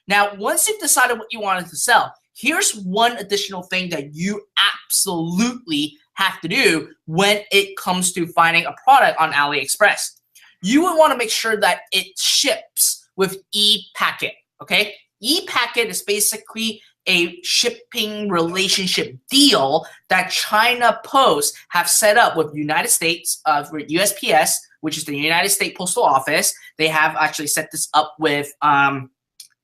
Now, once you've decided what you wanted to sell, here's one additional thing that you absolutely have to do when it comes to finding a product on AliExpress. You would want to make sure that it ships with ePacket, okay? ePacket is basically a shipping relationship deal that China Post have set up with United States, for USPS, which is the United States Postal Office. They have actually set this up with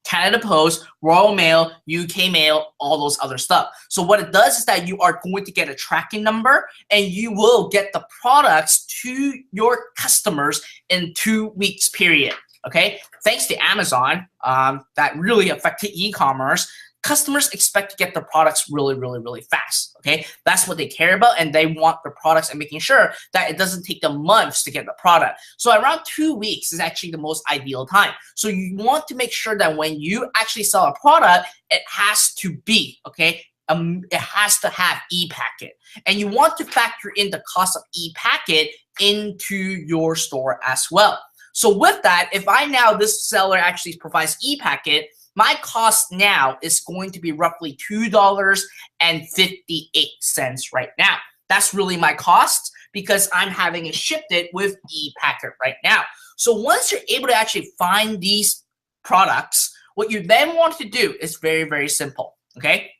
Canada Post, Royal Mail, UK Mail, all those other stuff. So what it does is that you are going to get a tracking number and you will get the products to your customers in 2 weeks period. Okay, thanks to Amazon, that really affected e-commerce. Customers expect to get their products really, really, really fast. Okay, that's what they care about, and they want the products and making sure that it doesn't take them months to get the product. So around 2 weeks is actually the most ideal time. So you want to make sure that when you actually sell a product, it has to be, okay, it has to have ePacket, and you want to factor in the cost of ePacket into your store as well. So with that, if this seller actually provides ePacket, my cost now is going to be roughly $2.58 right now. That's really my cost because I'm having it shipped with ePacket right now. So once you're able to actually find these products, what you then want to do is very, very simple, okay?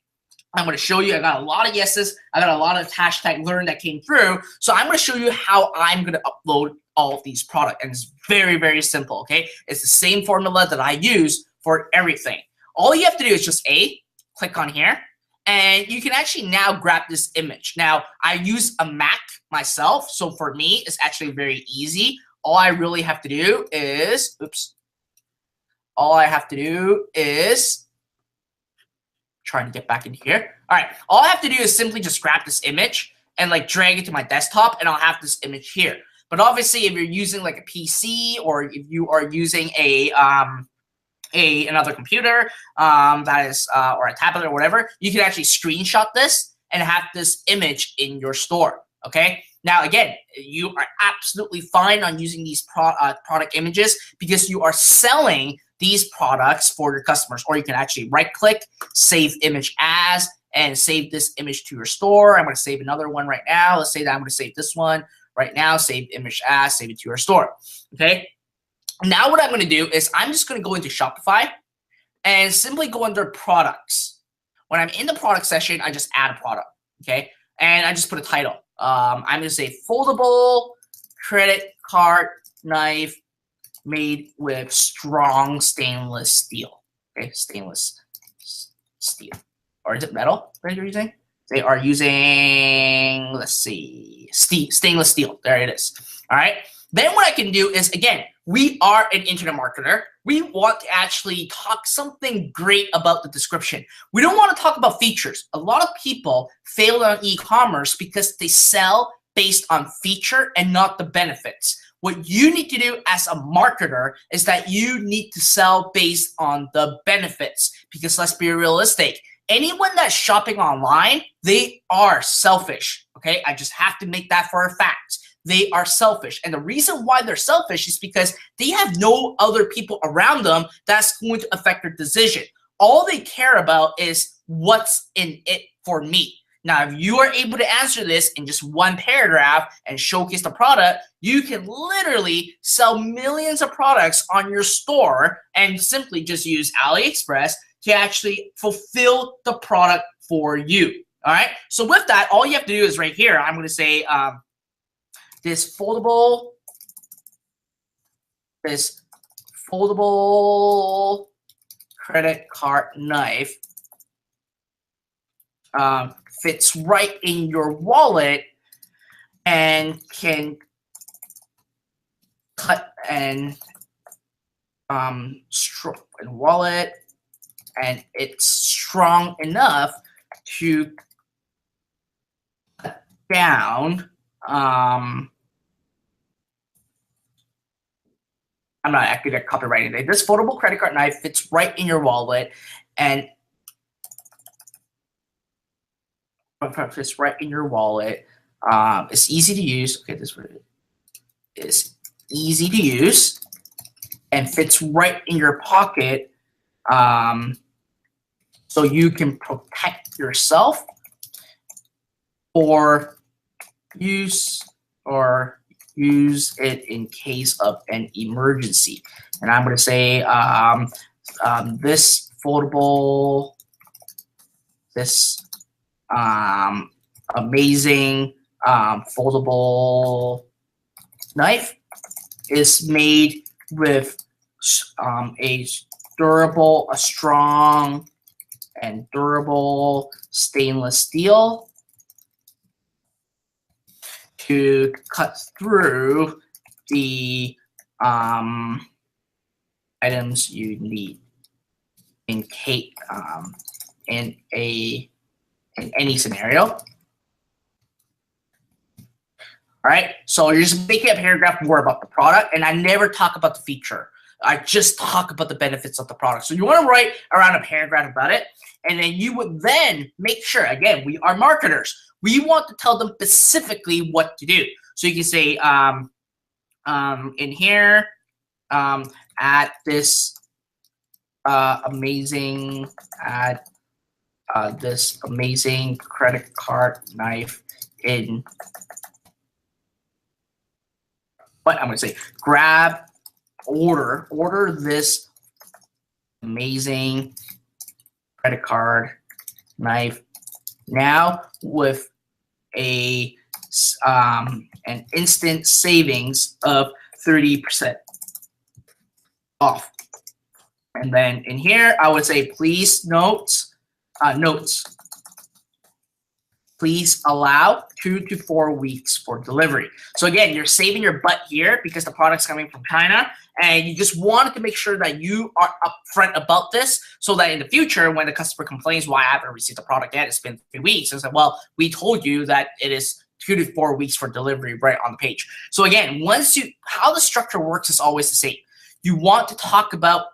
I'm going to show you. I got a lot of yeses. I got a lot of hashtag learn that came through. So I'm going to show you how I'm going to upload all of these products. And it's very, very simple, okay? It's the same formula that I use for everything. All you have to do is just click on here. And you can actually now grab this image. Now, I use a Mac myself. So for me, it's actually very easy. All I really have to do is, trying to get back in here. All right, all I have to do is simply just grab this image and like drag it to my desktop, and I'll have this image here. But obviously, if you're using like a PC or if you are using another computer that is or a tablet or whatever, you can actually screenshot this and have this image in your store. Okay. Now again, you are absolutely fine on using these product images because you are selling these products for your customers, or you can actually right-click, save image as, and save this image to your store. I'm going to save another one right now. Let's say that I'm going to save this one right now, save image as, save it to your store. Okay. Now what I'm going to do is I'm just going to go into Shopify and simply go under products. When I'm in the product section, I just add a product. Okay. And I just put a title. I'm going to say foldable credit card knife made with strong stainless steel. Okay, stainless steel. Or is it metal that you're using? They are using, let's see, stainless steel. There it is. All right. Then what I can do is, again, we are an internet marketer. We want to actually talk something great about the description. We don't want to talk about features. A lot of people fail on e-commerce because they sell based on feature and not the benefits. What you need to do as a marketer is that you need to sell based on the benefits, because let's be realistic. Anyone that's shopping online, they are selfish, okay? I just have to make that for a fact. They are selfish. And the reason why they're selfish is because they have no other people around them that's going to affect their decision. All they care about is what's in it for me. Now, if you are able to answer this in just one paragraph and showcase the product, you can literally sell millions of products on your store and simply just use AliExpress to actually fulfill the product for you. All right. So with that, all you have to do is right here, I'm going to say this foldable credit card knife fits right in your wallet and can cut and wallet, and it's strong enough to cut down. I'm not actually copywriting it. This foldable credit card knife fits right in your wallet and fits right in your wallet. It's easy to use. Okay, this is easy to use and fits right in your pocket, so you can protect yourself or use it in case of an emergency. And I'm going to say this amazing foldable knife is made with a strong and durable stainless steel to cut through the items you need in any scenario. All right, so you're just making a paragraph more about the product, and I never talk about the feature. I just talk about the benefits of the product. So you want to write around a paragraph about it, and then you would then make sure, again, we are marketers. We want to tell them specifically what to do. So you can say in here, add this amazing credit card knife in. But I'm going to say order this amazing credit card knife now with an instant savings of 30% off. And then in here, I would say please notes. Please allow 2 to 4 weeks for delivery. So again, you're saving your butt here because the product's coming from China, and you just wanted to make sure that you are upfront about this so that in the future, when the customer complains, why I haven't received the product yet, it's been 3 weeks. It's like, well, we told you that it is 2 to 4 weeks for delivery right on the page. So again, how the structure works is always the same. You want to talk about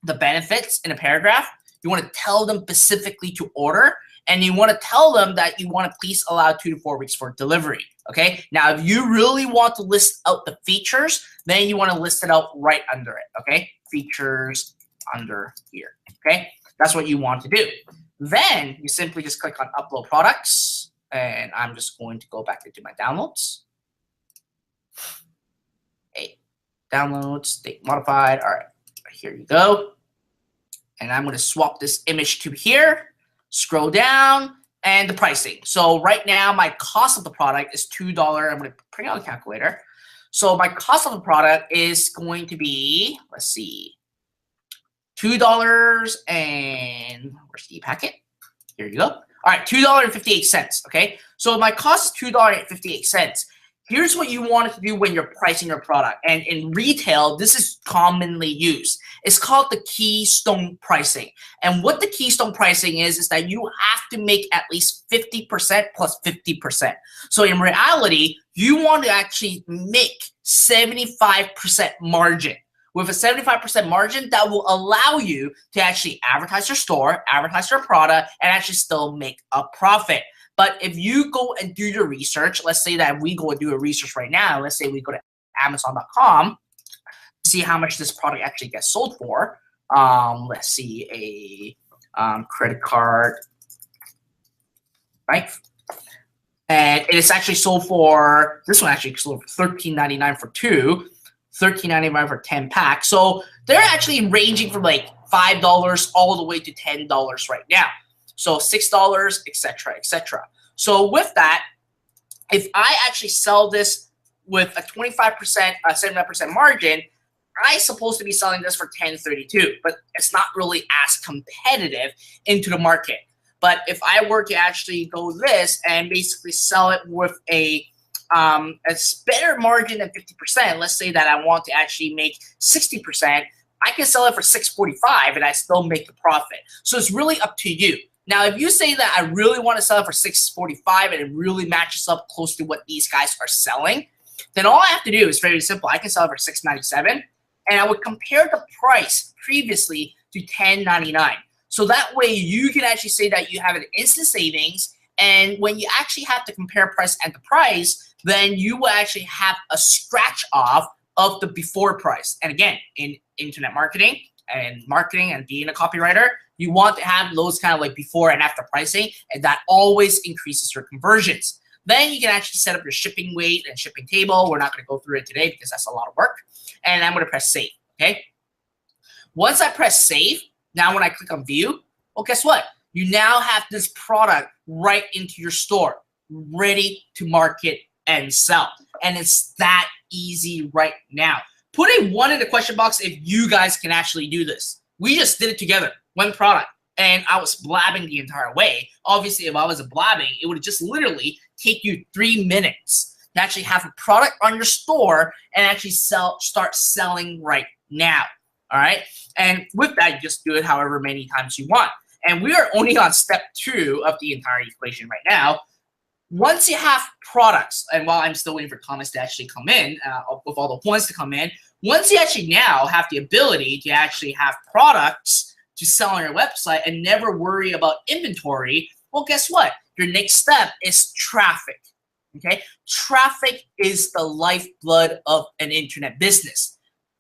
the benefits in a paragraph. You want to tell them specifically to order, and you want to tell them that you want to please allow 2 to 4 weeks for delivery. Okay. Now, if you really want to list out the features, then you want to list it out right under it. Okay. Features under here. Okay. That's what you want to do. Then you simply just click on upload products, and I'm just going to go back into my downloads. Okay. Downloads, date modified. All right. Here you go. And I'm going to swap this image to here. Scroll down, and the pricing. So right now, my cost of the product is $2. I'm going to bring out a calculator. So my cost of the product is going to be, let's see, $2 and where's the packet? Here you go. All right, $2.58. Okay, so my cost is $2.58. Here's what you want to do when you're pricing your product, and in retail, this is commonly used. It's called the keystone pricing. And what the keystone pricing is that you have to make at least 50% plus 50%. So in reality, you want to actually make 75% margin. With a 75% margin, that will allow you to actually advertise your store, advertise your product, and actually still make a profit. But if you go and do your research, let's say that we go and do a research right now. Let's say we go to Amazon.com to see how much this product actually gets sold for. Let's see, a credit card, right? And it is actually sold for, this one actually sold for $13.99 for 2. $13.95 for 10 packs. So they're actually ranging from like $5 all the way to $10 right now. So $6, etc., etc. So with that, if I actually sell this with a 25%, 75% margin, I'm supposed to be selling this for $10.32, but it's not really as competitive into the market. But if I were to actually go this and basically sell it with a better margin than 50%, let's say that I want to actually make 60%, I can sell it for $6.45 and I still make a profit. So it's really up to you. Now, if you say that I really want to sell it for $6.45 and it really matches up close to what these guys are selling, then all I have to do is very simple. I can sell it for $6.97, and I would compare the price previously to $10.99. So that way you can actually say that you have an instant savings, and when you actually have to compare price and the price, then you will actually have a scratch off of the before price. And again, in internet marketing and being a copywriter, you want to have those kind of like before and after pricing, and that always increases your conversions. Then you can actually set up your shipping weight and shipping table. We're not going to go through it today because that's a lot of work. And I'm going to press save, okay? Once I press save, now when I click on view, well, guess what? You now have this product right into your store, ready to market and sell. And it's that easy right now. Put a 1 in the question box if you guys can actually do this. We just did it together, one product, and I was blabbing the entire way. Obviously, if I wasn't blabbing, it would just literally take you 3 minutes to actually have a product on your store and actually start selling right now. All right. And with that, you just do it however many times you want. And we are only on step 2 of the entire equation right now. Once you have products, and while I'm still waiting for comments to actually come in, with all the points to come in, once you actually now have the ability to actually have products to sell on your website and never worry about inventory, well, guess what? Your next step is traffic. Okay? Traffic is the lifeblood of an internet business.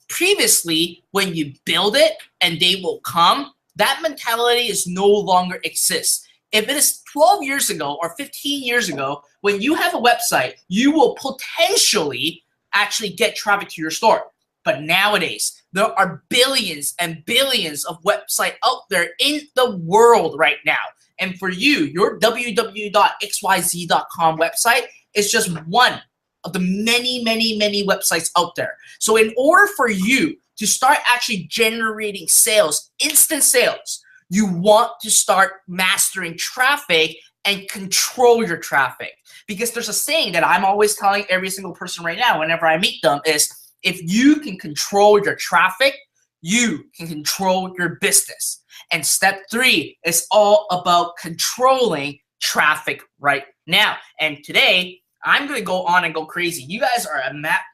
Previously, when you build it and they will come, that mentality is no longer exists. If it is 12 years ago or 15 years ago, when you have a website, you will potentially actually get traffic to your store. But nowadays, there are billions and billions of websites out there in the world right now. And for you, your www.xyz.com website is just one of the many, many, many websites out there. So in order for you to start actually generating sales, instant sales, you want to start mastering traffic and control your traffic. Because there's a saying that I'm always telling every single person right now whenever I meet them is, if you can control your traffic, you can control your business. And step 3 is all about controlling traffic right now. And today, I'm going to go on and go crazy. You guys are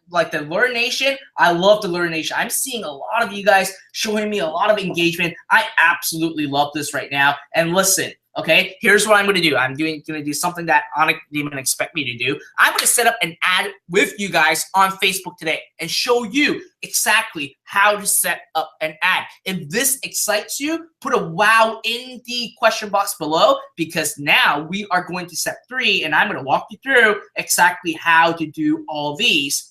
like the Learn Nation. I love the Learn Nation. I'm seeing a lot of you guys showing me a lot of engagement. I absolutely love this right now. And listen, okay, here's what I'm going to do. I'm going to do something that Anik didn't even expect me to do. I'm going to set up an ad with you guys on Facebook today and show you exactly how to set up an ad. If this excites you, put a wow in the question box below, because now we are going to step 3 and I'm going to walk you through exactly how to do all these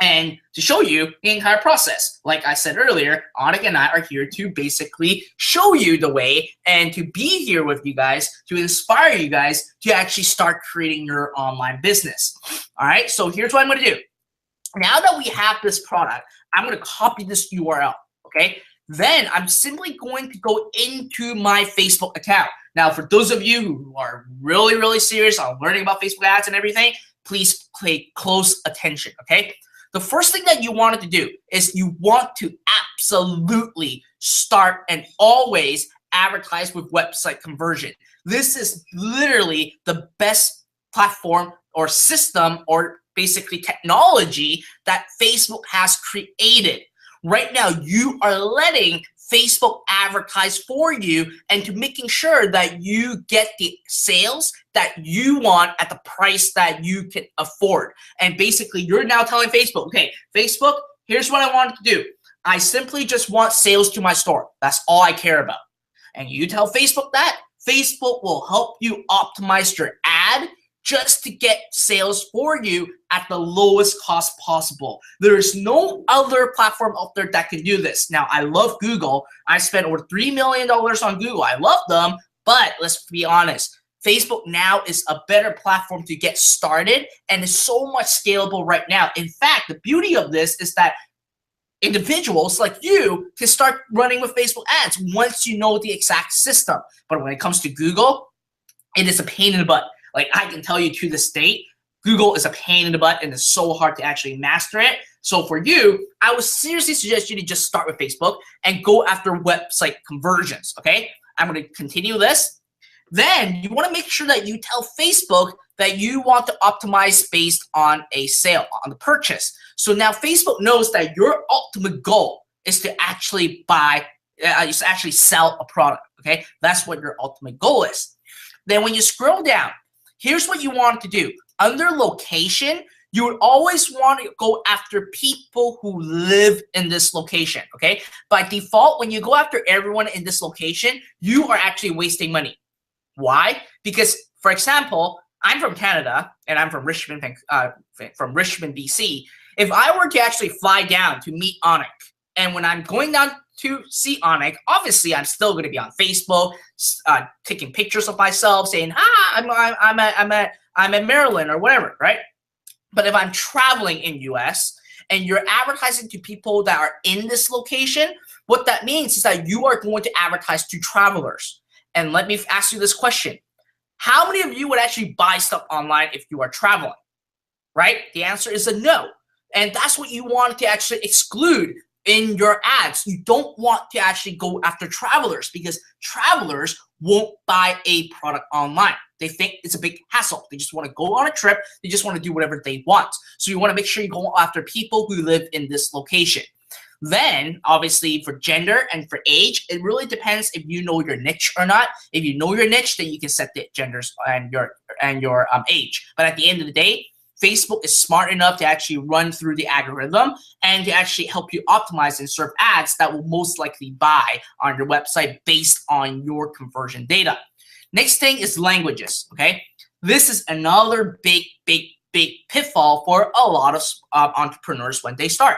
and to show you the entire process. Like I said earlier, Anik and I are here to basically show you the way and to be here with you guys, to inspire you guys to actually start creating your online business. All right, so here's what I'm going to do. Now that we have this product, I'm going to copy this URL, okay? Then I'm simply going to go into my Facebook account. Now, for those of you who are really, really serious on learning about Facebook ads and everything, please pay close attention, okay? The first thing that you wanted to do is you want to absolutely start and always advertise with website conversion. This is literally the best platform or system or basically technology that Facebook has created. Right now, you are letting Facebook advertise for you and to making sure that you get the sales that you want at the price that you can afford. And basically, you're now telling Facebook, okay, Facebook, here's what I want to do. I simply just want sales to my store. That's all I care about. And you tell Facebook that, Facebook will help you optimize your ad just to get sales for you at the lowest cost possible. There is no other platform out there that can do this. Now, I love Google. I spent over $3 million on Google. I love them, but let's be honest. Facebook now is a better platform to get started and is so much scalable right now. In fact, the beauty of this is that individuals like you can start running with Facebook ads once you know the exact system. But when it comes to Google, it is a pain in the butt. Like I can tell you to this date, Google is a pain in the butt and it's so hard to actually master it. So for you, I would seriously suggest you to just start with Facebook and go after website conversions, okay? I'm going to continue this. Then you want to make sure that you tell Facebook that you want to optimize based on a sale, on the purchase. So now Facebook knows that your ultimate goal is to actually sell a product, okay? That's what your ultimate goal is. Then when you scroll down, here's what you want to do. Under location, you would always want to go after people who live in this location, okay? By default, when you go after everyone in this location, you are actually wasting money. Why? Because, for example, I'm from Canada and I'm from Richmond, BC. If I were to actually fly down to meet Anik, and when I'm going down to see Anik, obviously I'm still going to be on Facebook, taking pictures of myself, saying, "Hi, I'm at Maryland," or whatever, right? But if I'm traveling in US and you're advertising to people that are in this location, what that means is that you are going to advertise to travelers. And let me ask you this question. How many of you would actually buy stuff online if you are traveling, right? The answer is a no. And that's what you want to actually exclude in your ads. You don't want to actually go after travelers because travelers won't buy a product online. They think it's a big hassle. They just want to go on a trip. They just want to do whatever they want. So you want to make sure you go after people who live in this location. Then, obviously, for gender and for age, it really depends if you know your niche or not. If you know your niche, then you can set the genders and your age. But at the end of the day, Facebook is smart enough to actually run through the algorithm and to actually help you optimize and serve ads that will most likely buy on your website based on your conversion data. Next thing is languages, okay? This is another big pitfall for a lot of entrepreneurs when they start.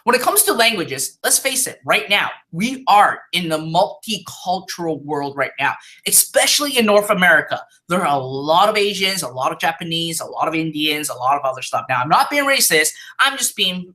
When it comes to languages, let's face it, right now, we are in the multicultural world right now, especially in North America. There are a lot of Asians, a lot of Japanese, a lot of Indians, a lot of other stuff. Now, I'm not being racist. I'm just being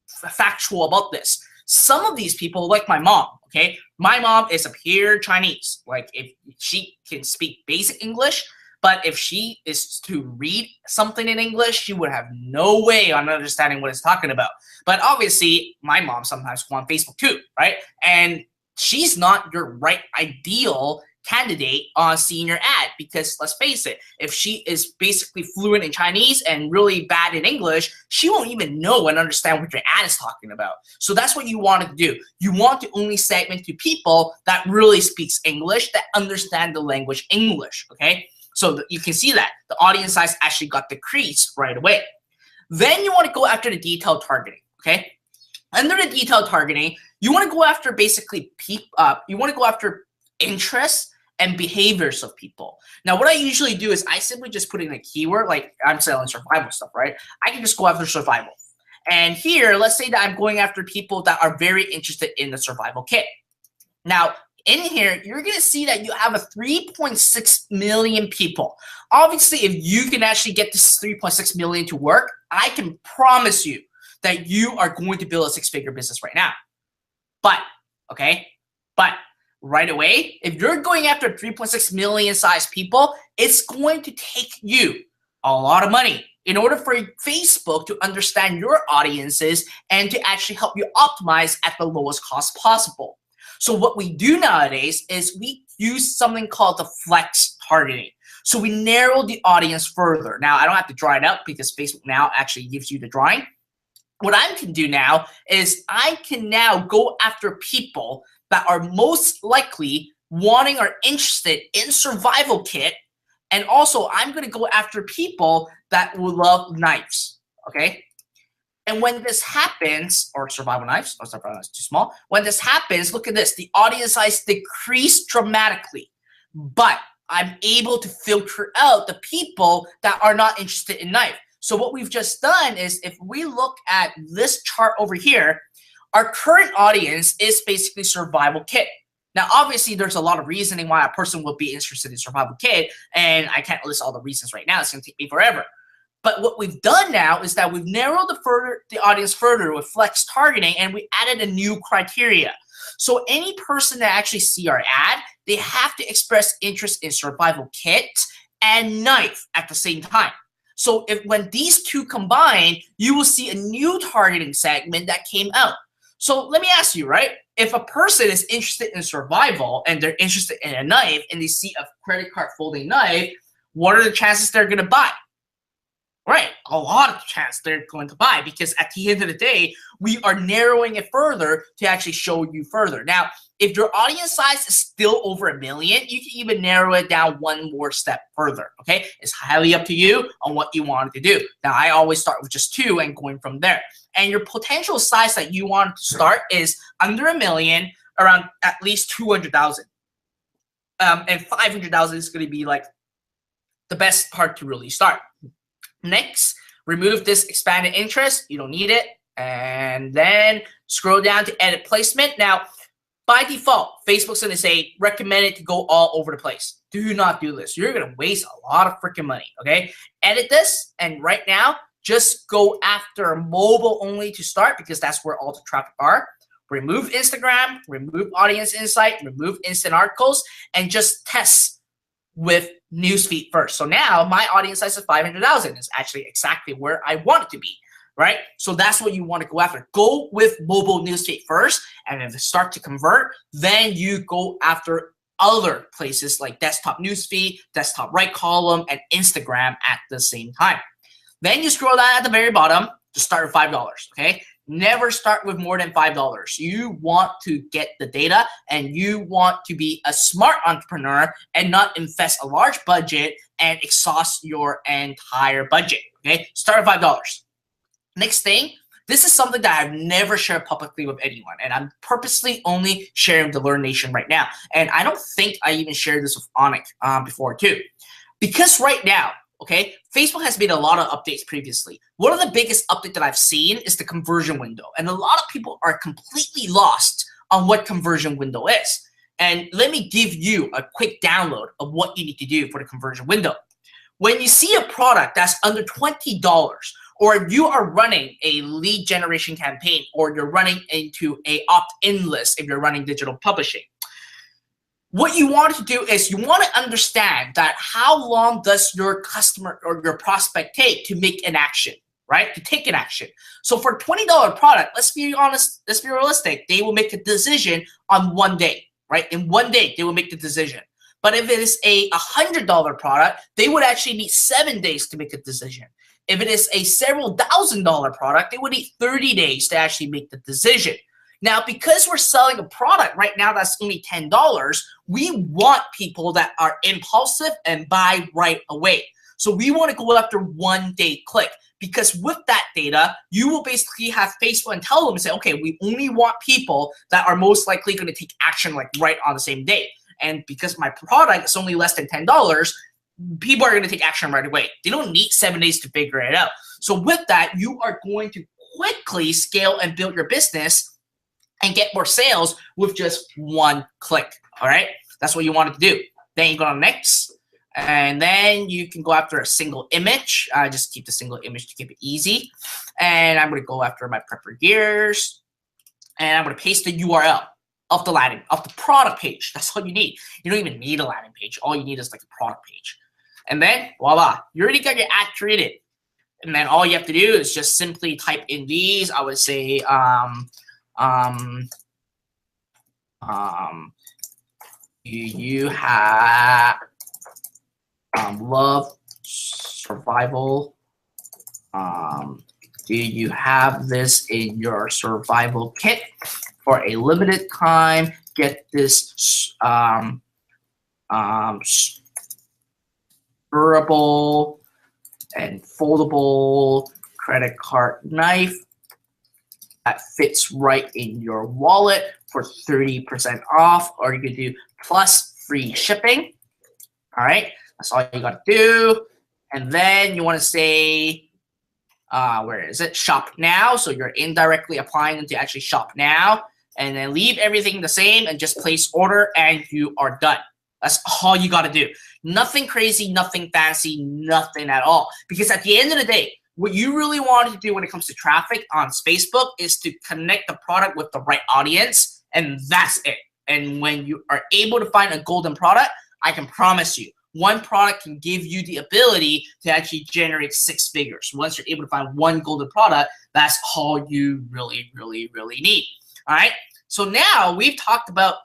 factual about this. Some of these people, like my mom, okay? My mom is a pure Chinese. Like, if she can speak basic English, but if she is to read something in English, she would have no way on understanding what it's talking about. But obviously, my mom sometimes go on Facebook too, right? And she's not your right ideal candidate on seeing your ad because let's face it, if she is basically fluent in Chinese and really bad in English, she won't even know and understand what your ad is talking about. So that's what you want to do. You want to only segment to people that really speaks English, that understand the language English, okay? So you can see that the audience size actually got decreased right away. Then you want to go after the detailed targeting, okay? Under the detailed targeting, you want to go after basically you want to go after interests and behaviors of people. Now, what I usually do is I simply just put in a keyword, like I'm selling survival stuff, right? I can just go after survival. And here, let's say that I'm going after people that are very interested in the survival kit. Now, in here, you're going to see that you have a 3.6 million people. Obviously, if you can actually get this 3.6 million to work, I can promise you that you are going to build a six-figure business right now. But right away, if you're going after 3.6 million size people, it's going to take you a lot of money in order for Facebook to understand your audiences and to actually help you optimize at the lowest cost possible. So what we do nowadays is we use something called the flex targeting. So we narrow the audience further. Now, I don't have to draw it up because Facebook now actually gives you the drawing. What I can do now is I can now go after people that are most likely wanting or interested in survival kit. And also, I'm going to go after people that will love knives, okay? And when this happens, or survival knives, or survival knives too small. When this happens, look at this. The audience size decreased dramatically. But I'm able to filter out the people that are not interested in knife. So what we've just done is if we look at this chart over here, our current audience is basically survival kit. Now, obviously, there's a lot of reasoning why a person would be interested in survival kit, and I can't list all the reasons right now. It's going to take me forever. But what we've done now is that we've narrowed the audience further with flex targeting, and we added a new criteria. So any person that actually see our ad, they have to express interest in survival kit and knife at the same time. So when these two combine, you will see a new targeting segment that came out. So let me ask you, right? If a person is interested in survival and they're interested in a knife and they see a credit card folding knife, what are the chances they're going to buy? Right, a lot of chance they're going to buy because at the end of the day, we are narrowing it further to actually show you further. Now, if your audience size is still over 1 million, you can even narrow it down one more step further, okay? It's highly up to you on what you want to do. Now, I always start with just 2 and going from there. And your potential size that you want to start is under 1 million, around at least 200,000. And 500,000 is going to be like the best part to really start. Next, remove this expanded interest. You don't need it. And then scroll down to edit placement. Now, by default, Facebook's going to say recommended to go all over the place. Do not do this. You're going to waste a lot of freaking money, okay? Edit this, and right now, just go after mobile only to start because that's where all the traffic are. Remove Instagram, remove Audience Insight, remove Instant Articles, and just test with newsfeed first. So now my audience size is 500,000 is actually exactly where I want it to be, right? So that's what you want to go after. Go with mobile newsfeed first, and if they start to convert, then you go after other places like desktop newsfeed, desktop right column, and Instagram at the same time. Then you scroll down at the very bottom to start with $5, okay? Never start with more than $5. You want to get the data and you want to be a smart entrepreneur and not invest a large budget and exhaust your entire budget, okay? Start with $5. Next thing, this is something that I've never shared publicly with anyone, and I'm purposely only sharing with the Learn Nation right now. And I don't think I even shared this with Onik before too. Because right now, okay, Facebook has made a lot of updates previously. One of the biggest updates that I've seen is the conversion window. And a lot of people are completely lost on what conversion window is. And let me give you a quick download of what you need to do for the conversion window. When you see a product that's under $20, or if you are running a lead generation campaign, or you're running into a opt-in list if you're running digital publishing, what you want to do is you want to understand that how long does your customer or your prospect take to make an action, right? To take an action. So for a $20 product, let's be honest, let's be realistic. They will make a decision on 1 day, right? In 1 day, they will make the decision. But if it is a $100 product, they would actually need 7 days to make a decision. If it is a several $1,000 product, they would need 30 days to actually make the decision. Now, because we're selling a product right now that's only $10, we want people that are impulsive and buy right away. So we want to go after 1 day click, because with that data, you will basically have Facebook and tell them, say, okay, we only want people that are most likely going to take action like right on the same day. And because my product is only less than $10, people are going to take action right away. They don't need 7 days to figure it out. So with that, you are going to quickly scale and build your business and get more sales with just one click. All right, that's what you wanted to do. Then you go to next, and then you can go after a single image. I just keep the single image to keep it easy. And I'm going to go after my prepper gears, and I'm going to paste the URL of the landing, of the product page. That's all you need. You don't even need a landing page. All you need is like a product page. And then voila, you already got your ad created. And then all you have to do is just simply type in these. I would say, you have love survival. Do you have this in your survival kit for a limited time? Get this durable and foldable credit card knife that fits right in your wallet for 30% off, or you could do plus free shipping. All right, that's all you got to do. And then you want to say, where is it? Shop now. So you're indirectly applying them to actually shop now. And then leave everything the same and just place order, and you are done. That's all you got to do. Nothing crazy, nothing fancy, nothing at all. Because at the end of the day, what you really want to do when it comes to traffic on Facebook is to connect the product with the right audience, and that's it. And when you are able to find a golden product, I can promise you, one product can give you the ability to actually generate 6 figures. Once you're able to find one golden product, that's all you really, really, really need. All right. So now we've talked about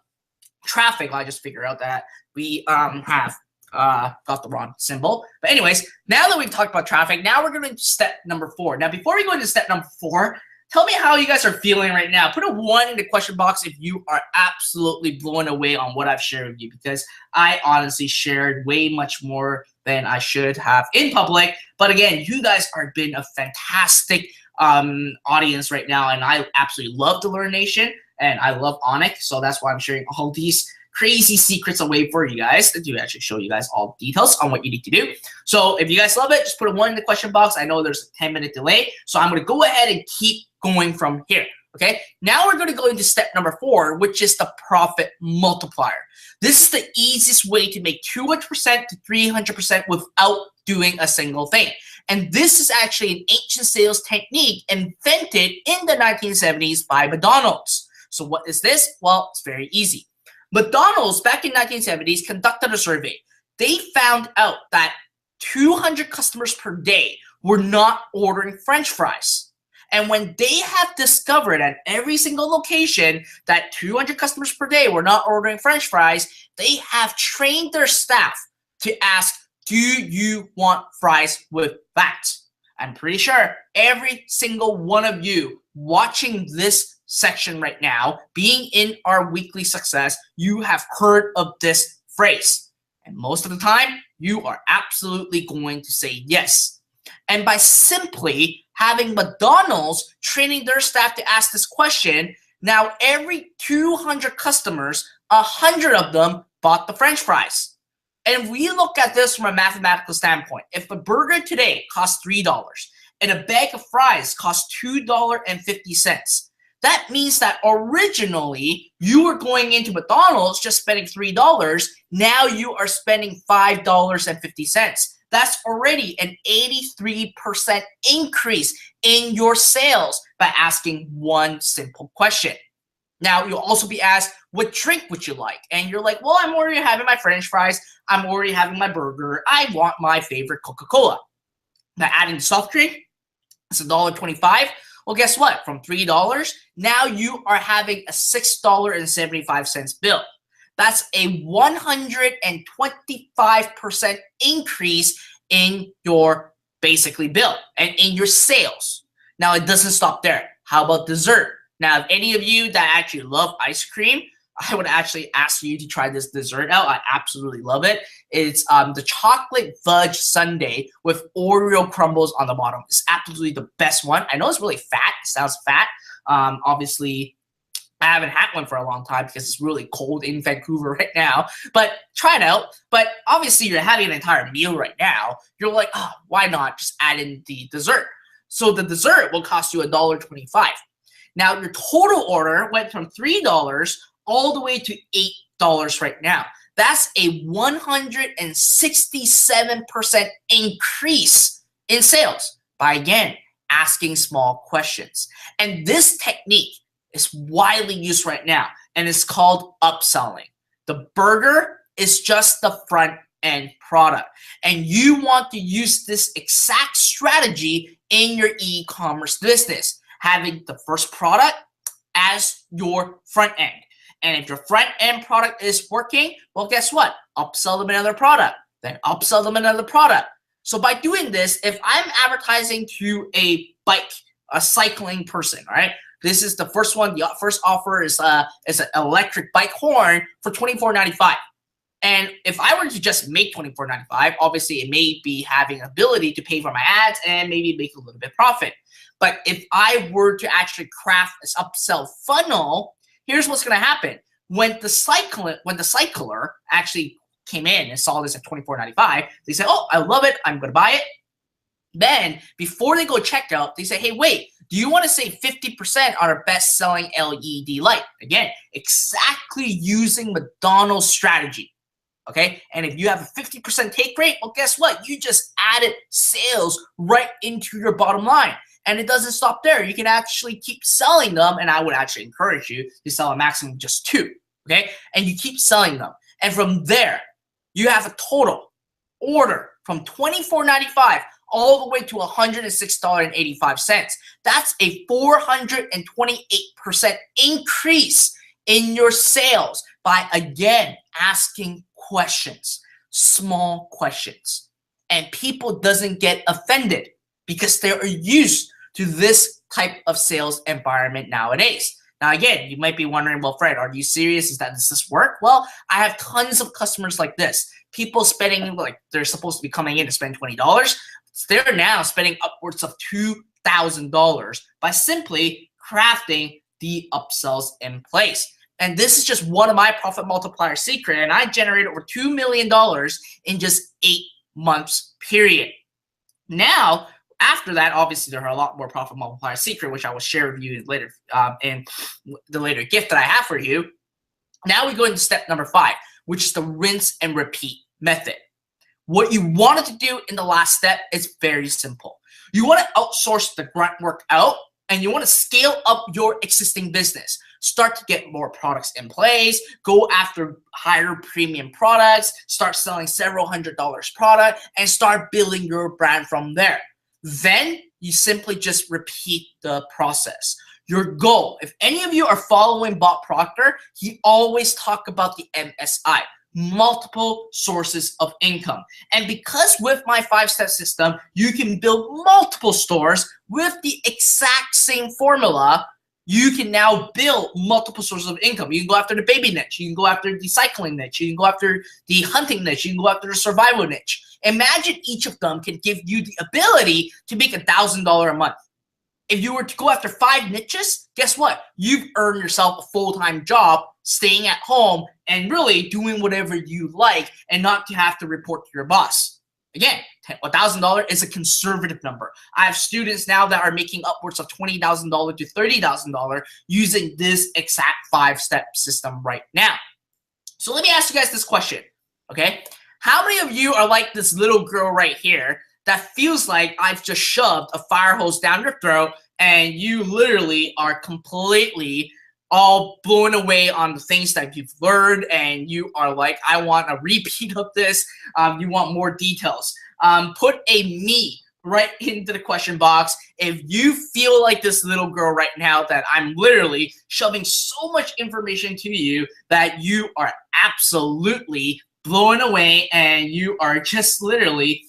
traffic. I just figured out that we have got the wrong symbol. But anyways, now that we've talked about traffic, now we're going to step number 4. Now, before we go into step number 4, tell me how you guys are feeling right now. Put a 1 in the question box if you are absolutely blown away on what I've shared with you, because I honestly shared way much more than I should have in public. But again, you guys are been a fantastic audience right now, and I absolutely love the Learn Nation, and I love Onyx, so that's why I'm sharing all these crazy secrets away for you guys to actually show you guys all the details on what you need to do. So if you guys love it, just put a 1 in the question box. I know there's a 10-minute delay, so I'm going to go ahead and keep going from here. Okay, now we're going to go into step number 4, which is the profit multiplier. This is the easiest way to make 200% to 300% without doing a single thing. And this is actually an ancient sales technique invented in the 1970s by McDonald's. So what is this? Well, it's very easy. McDonald's back in 1970s conducted a survey. They found out that 200 customers per day were not ordering French fries. And when they have discovered at every single location that 200 customers per day were not ordering French fries, they have trained their staff to ask, do you want fries with that? I'm pretty sure every single one of you watching this section right now, being in our weekly success, you have heard of this phrase. And most of the time, you are absolutely going to say yes. And by simply having McDonald's training their staff to ask this question, now every 200 customers, 100 of them bought the French fries. And we look at this from a mathematical standpoint. If a burger today costs $3 and a bag of fries costs $2.50, that means that originally you were going into McDonald's just spending $3. Now you are spending $5.50. That's already an 83% increase in your sales by asking one simple question. Now, you'll also be asked, what drink would you like? And you're like, well, I'm already having my French fries. I'm already having my burger. I want my favorite Coca-Cola. Now, adding the soft drink, it's $1.25. Well, guess what? From $3, now you are having a $6.75 bill. That's a 125% increase in your basically bill and in your sales. Now, it doesn't stop there. How about dessert? Now, if any of you that actually love ice cream, I would actually ask you to try this dessert out. I absolutely love it. It's the chocolate fudge sundae with Oreo crumbles on the bottom. It's absolutely the best one. I know it's really fat. It sounds fat. Obviously, I haven't had one for a long time because it's really cold in Vancouver right now. But try it out. But obviously, you're having an entire meal right now. You're like, oh, why not just add in the dessert? So the dessert will cost you $1.25. Now your total order went from $3 all the way to $8 right now. That's a 167% increase in sales by, again, asking small questions. And this technique is widely used right now, and it's called upselling. The burger is just the front end product, and you want to use this exact strategy in your e-commerce business, having the first product as your front end. And if your front end product is working, well, guess what? Upsell them another product, then upsell them another product. So by doing this, if I'm advertising to a bike, a cycling person, all right? This is the first one. The first offer is an electric bike horn for $24.95. And if I were to just make $24.95, obviously it may be having ability to pay for my ads and maybe make a little bit profit. But if I were to actually craft this upsell funnel, here's what's going to happen. When the cycler actually came in and saw this at $24.95, they said, oh, I love it. I'm going to buy it. Then before they go check out, they say, hey, wait, do you want to save 50% on our best-selling LED light? Again, exactly using McDonald's strategy. Okay, and if you have a 50% take rate, well, guess what? You just added sales right into your bottom line. And it doesn't stop there. You can actually keep selling them, and I would actually encourage you to sell a maximum of just 2, okay? And you keep selling them. And from there, you have a total order from $24.95 all the way to $106.85. That's a 428% increase in your sales by, again, asking questions, small questions. And people doesn't get offended because they are used to this type of sales environment nowadays. Now, again, you might be wondering, well, Fred, are you serious? Does this work? Well, I have tons of customers like this. People spending, like, they're supposed to be coming in to spend $20. They're now spending upwards of $2,000 by simply crafting the upsells in place. And this is just one of my profit multiplier secret, and I generated over $2 million in just 8 months period. Now, after that, obviously, there are a lot more profit multiplier secret, which I will share with you later in the later gift that I have for you. Now we go into step number 5, which is the rinse and repeat method. What you wanted to do in the last step is very simple. You want to outsource the grunt work out, and you want to scale up your existing business. Start to get more products in place, go after higher premium products, start selling several $100s product, and start building your brand from there. Then you simply just repeat the process. Your goal, if any of you are following Bob Proctor, he always talk about the MSI, multiple sources of income. And because with my 5-step system, you can build multiple stores with the exact same formula, you can now build multiple sources of income. You can go after the baby niche. You can go after the cycling niche. You can go after the hunting niche. You can go after the survival niche. Imagine each of them can give you the ability to make $1,000 a month. If you were to go after 5 niches, guess what? You've earned yourself a full-time job, staying at home, and really doing whatever you like and not to have to report to your boss. Again, $1,000 is a conservative number. I have students now that are making upwards of $20,000 to $30,000 using this exact 5-step system right now. So let me ask you guys this question, okay? How many of you are like this little girl right here that feels like I've just shoved a fire hose down your throat and you literally are completely all blown away on the things that you've learned and you are like, I want a repeat of this. You want more details. Put a me right into the question box if you feel like this little girl right now that I'm literally shoving so much information to you that you are absolutely blown away and you are just literally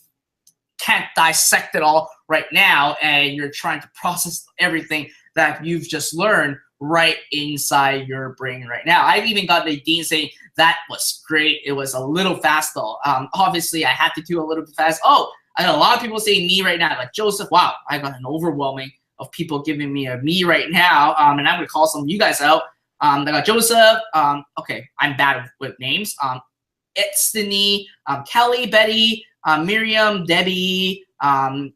can't dissect it all right now and you're trying to process everything that you've just learned right inside your brain right now. I've even got the dean saying that was great. It was a little fast though. Obviously I had to do a little bit fast. Oh, I got a lot of people saying me right now, like Joseph. Wow, I got an overwhelming of people giving me a me right now. And I'm gonna call some of you guys out. I got Joseph. Okay, I'm bad with names. Etsony, Kelly, Betty, Miriam, Debbie,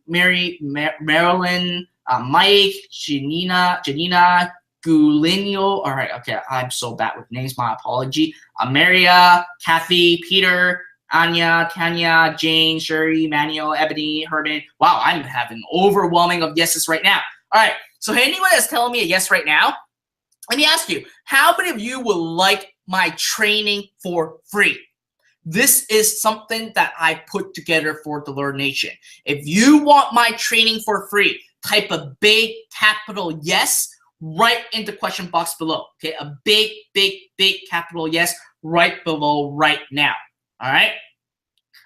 Marilyn, Mike, Janina, Gulinio. All right, okay, I'm so bad with names. My apology. Maria, Kathy, Peter, Anya, Tanya, Jane, Sherry, Manuel, Ebony, Herman. Wow, I'm having overwhelming of yeses right now. All right, so anyone that's telling me a yes right now, let me ask you, how many of you would like my training for free? This is something that I put together for the Learn Nation. If you want my training for free, type a big capital yes right in the question box below. Okay, a big, big, big capital yes right below right now. All right.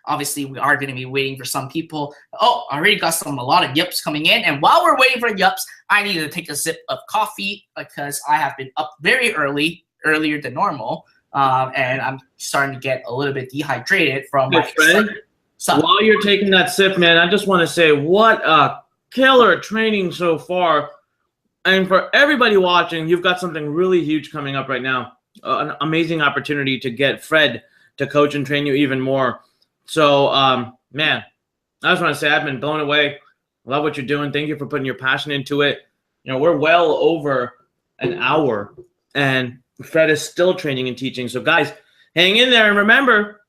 Obviously, we are going to be waiting for some people. Oh, I already got a lot of yups coming in. And while we're waiting for yups, I need to take a sip of coffee because I have been up very earlier than normal. And I'm starting to get a little bit dehydrated from my friend. While you're taking that sip, man, I just want to say what a killer training so far. And for everybody watching, you've got something really huge coming up right now. An amazing opportunity to get Fred to coach and train you even more. So, man, I just want to say I've been blown away. Love what you're doing. Thank you for putting your passion into it. You know, we're well over an hour, and Fred is still training and teaching. So, guys, hang in there. And remember,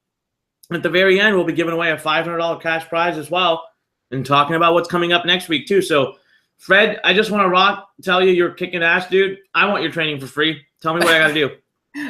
at the very end, we'll be giving away a $500 cash prize as well and talking about what's coming up next week, too. So, Fred, I just want to tell you you're kicking ass, dude. I want your training for free. Tell me what I got to do.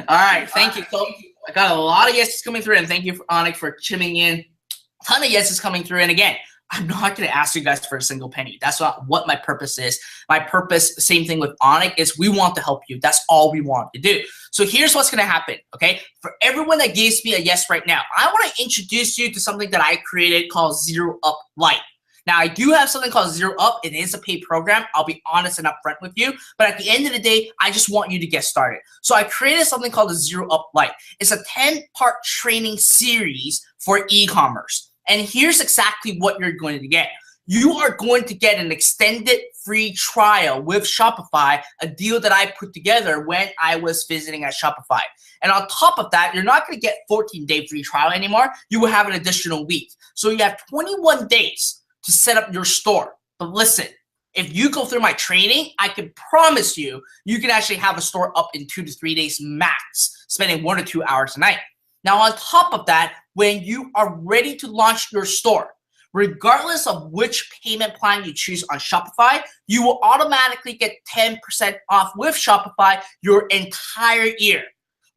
All right. Thank you. So, I got a lot of yeses coming through, and thank you, Onik, for chimming in. A ton of yeses coming through. And again, I'm not going to ask you guys for a single penny. That's not what my purpose is. My purpose, same thing with Onik, is we want to help you. That's all we want to do. So here's what's going to happen, okay? For everyone that gives me a yes right now, I want to introduce you to something that I created called Zero Up Lite. Now, I do have something called Zero Up. It is a paid program. I'll be honest and upfront with you. But at the end of the day, I just want you to get started. So I created something called the Zero Up Lite. It's a 10-part training series for e-commerce. And here's exactly what you're going to get. You are going to get an extended free trial with Shopify, a deal that I put together when I was visiting at Shopify. And on top of that, you're not going to get 14-day free trial anymore. You will have an additional week. So you have 21 days to set up your store. But listen, if you go through my training, I can promise you, you can actually have a store up in 2 to 3 days max, spending 1 to 2 hours a night. Now, on top of that, when you are ready to launch your store, regardless of which payment plan you choose on Shopify, you will automatically get 10% off with Shopify your entire year.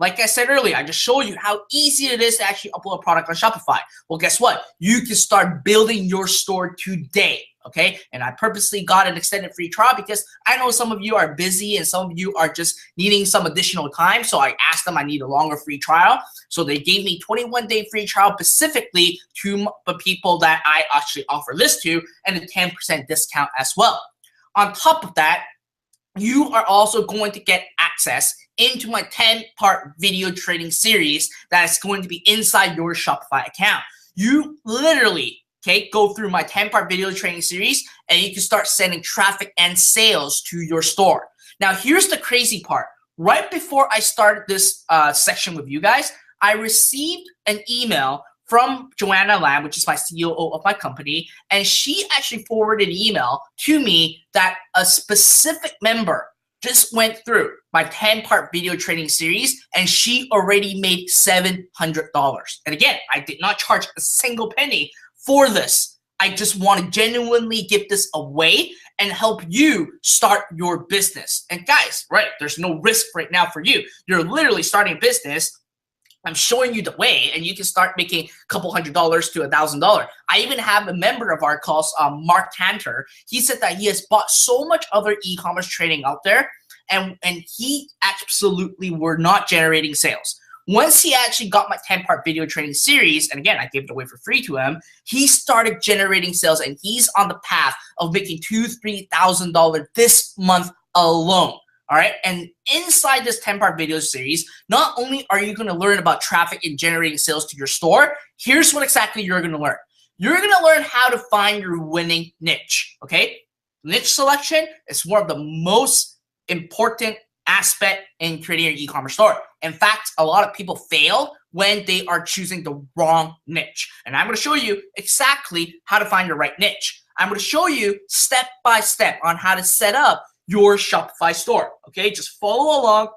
Like I said earlier, I just showed you how easy it is to actually upload a product on Shopify. Well, guess what? You can start building your store today, okay? And I purposely got an extended free trial because I know some of you are busy and some of you are just needing some additional time. So I asked them I need a longer free trial. So they gave me 21-day free trial specifically to the people that I actually offer this to, and a 10% discount as well. On top of that, you are also going to get access into my 10-part video training series that is going to be inside your Shopify account. You literally, okay, go through my 10-part video training series and you can start sending traffic and sales to your store. Now, here's the crazy part. Right before I started this section with you guys, I received an email from Joanna Lam, which is my COO of my company, and she actually forwarded an email to me that a specific member just went through my 10-part video training series, and she already made $700. And again, I did not charge a single penny for this. I just want to genuinely give this away and help you start your business. And guys, right, there's no risk right now for you. You're literally starting a business. I'm showing you the way, and you can start making a couple $100 to $1,000. I even have a member of our calls, Mark Tanter. He said that he has bought so much other e-commerce training out there, and he absolutely were not generating sales. Once he actually got my 10-part video training series, and again, I gave it away for free to him, he started generating sales, and he's on the path of making $2,000 to $3,000 this month alone. All right, and inside this 10-part video series, not only are you going to learn about traffic and generating sales to your store, here's what exactly you're going to learn. You're going to learn how to find your winning niche, okay? Niche selection is one of the most important aspect in creating an e-commerce store. In fact, a lot of people fail when they are choosing the wrong niche. And I'm going to show you exactly how to find your right niche. I'm going to show you step by step on how to set up your Shopify store. Okay, just follow along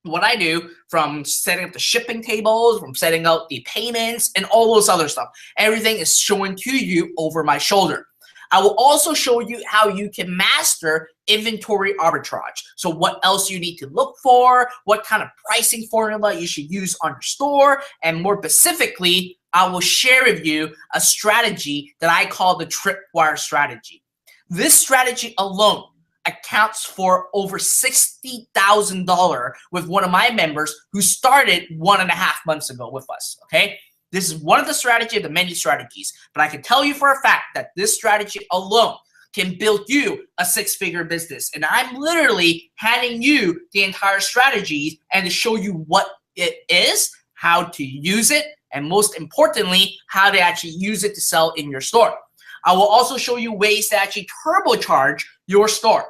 what I do, from setting up the shipping tables, from setting out the payments, and all those other stuff. Everything is shown to you over my shoulder. I will also show you how you can master inventory arbitrage. So what else you need to look for, what kind of pricing formula you should use on your store, and more specifically, I will share with you a strategy that I call the Tripwire strategy. This strategy alone accounts for over $60,000 with one of my members who started 1.5 months ago with us, okay? This is one of the strategy of the many strategies, but I can tell you for a fact that this strategy alone can build you a 6-figure business. And I'm literally handing you the entire strategy and to show you what it is, how to use it, and most importantly, how to actually use it to sell in your store. I will also show you ways to actually turbocharge your store.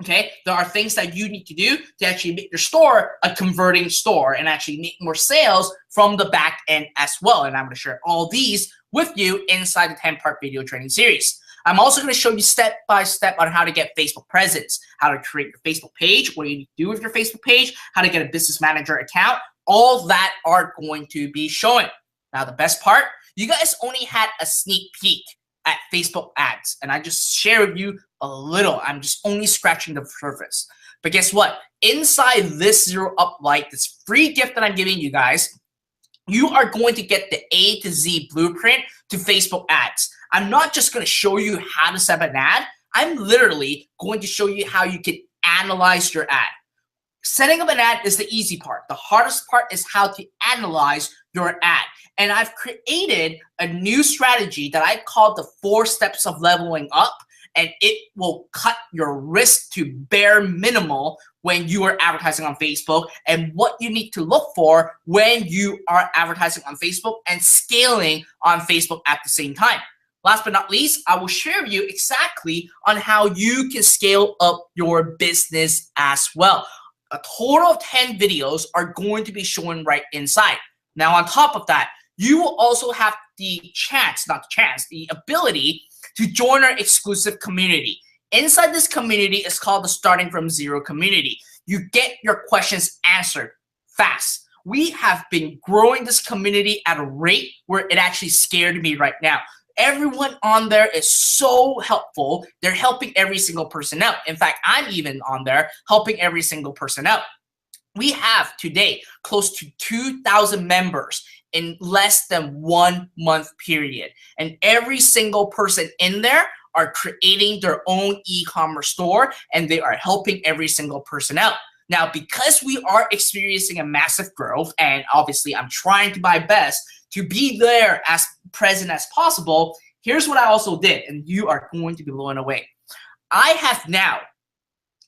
Okay, there are things that you need to do to actually make your store a converting store and actually make more sales from the back end as well. And I'm going to share all these with you inside the 10-part video training series. I'm also going to show you step by step on how to get Facebook presence, how to create your Facebook page, what you need to do with your Facebook page, how to get a business manager account. All that are going to be showing. Now, the best part, you guys only had a sneak peek at Facebook ads, and I just share with you a little. I'm just only scratching the surface. But guess what? Inside this Zero Up Light, this free gift that I'm giving you guys, you are going to get the A to Z blueprint to Facebook ads. I'm not just going to show you how to set up an ad. I'm literally going to show you how you can analyze your ad. Setting up an ad is the easy part. The hardest part is how to analyze your ad. And I've created a new strategy that I call the 4 steps of leveling up, and it will cut your risk to bare minimal when you are advertising on Facebook, and what you need to look for when you are advertising on Facebook and scaling on Facebook at the same time. Last but not least, I will share with you exactly on how you can scale up your business as well. A total of 10 videos are going to be shown right inside. Now, on top of that, you will also have the ability to join our exclusive community. Inside this community is called the Starting From Zero community. You get your questions answered fast. We have been growing this community at a rate where it actually scared me right now. Everyone on there is so helpful. They're helping every single person out. In fact, I'm even on there helping every single person out. We have today close to 2,000 members in less than 1 month period. And every single person in there are creating their own e-commerce store, and they are helping every single person out. Now, because we are experiencing a massive growth, and obviously I'm trying to my best to be there as present as possible, here's what I also did, and you are going to be blown away. I have now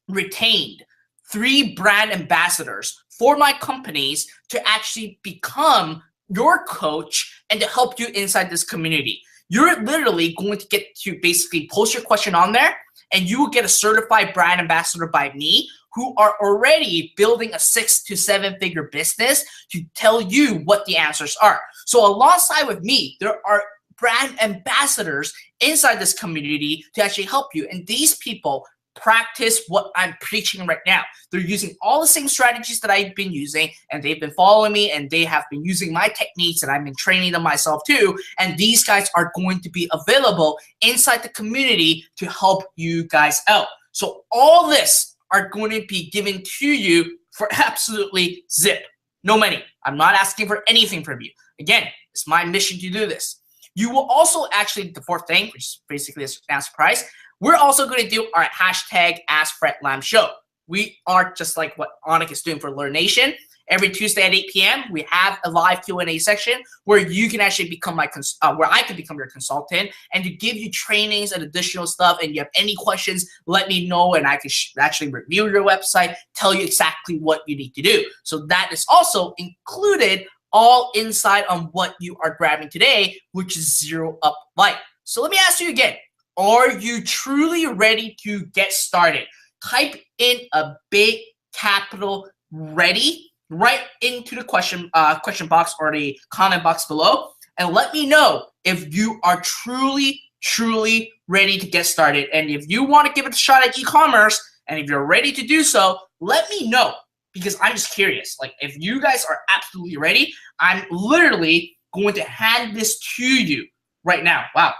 retained 3 brand ambassadors for my companies to actually become your coach and to help you inside this community. You're literally going to get to basically post your question on there, and you will get a certified brand ambassador by me who are already building a 6 to 7 figure business to tell you what the answers are. So alongside with me, there are brand ambassadors inside this community to actually help you. And these people practice what I'm preaching right now. They're using all the same strategies that I've been using, and they've been following me, and they have been using my techniques, and I've been training them myself too. And these guys are going to be available inside the community to help you guys out. So all this are going to be given to you for absolutely zip. No money. I'm not asking for anything from you. Again, it's my mission to do this. You will also actually, the 4th thing, which is basically a surprise, we're also going to do our hashtag Ask Fred Lam show. We are just like what Onik is doing for Learn Nation. Every Tuesday at 8 p.m., we have a live Q&A section where you can actually become where I can become your consultant and to give you trainings and additional stuff. And you have any questions, let me know, and I can actually review your website, tell you exactly what you need to do. So that is also included all inside on what you are grabbing today, which is Zero Up Light. So let me ask you again. Are you truly ready to get started? Type in a big capital ready right into the question box or the comment box below, and let me know if you are truly truly ready to get started. And if you want to give it a shot at e-commerce, and if you're ready to do so, let me know, because I'm just curious. Like, if you guys are absolutely ready, I'm literally going to hand this to you right now. Wow,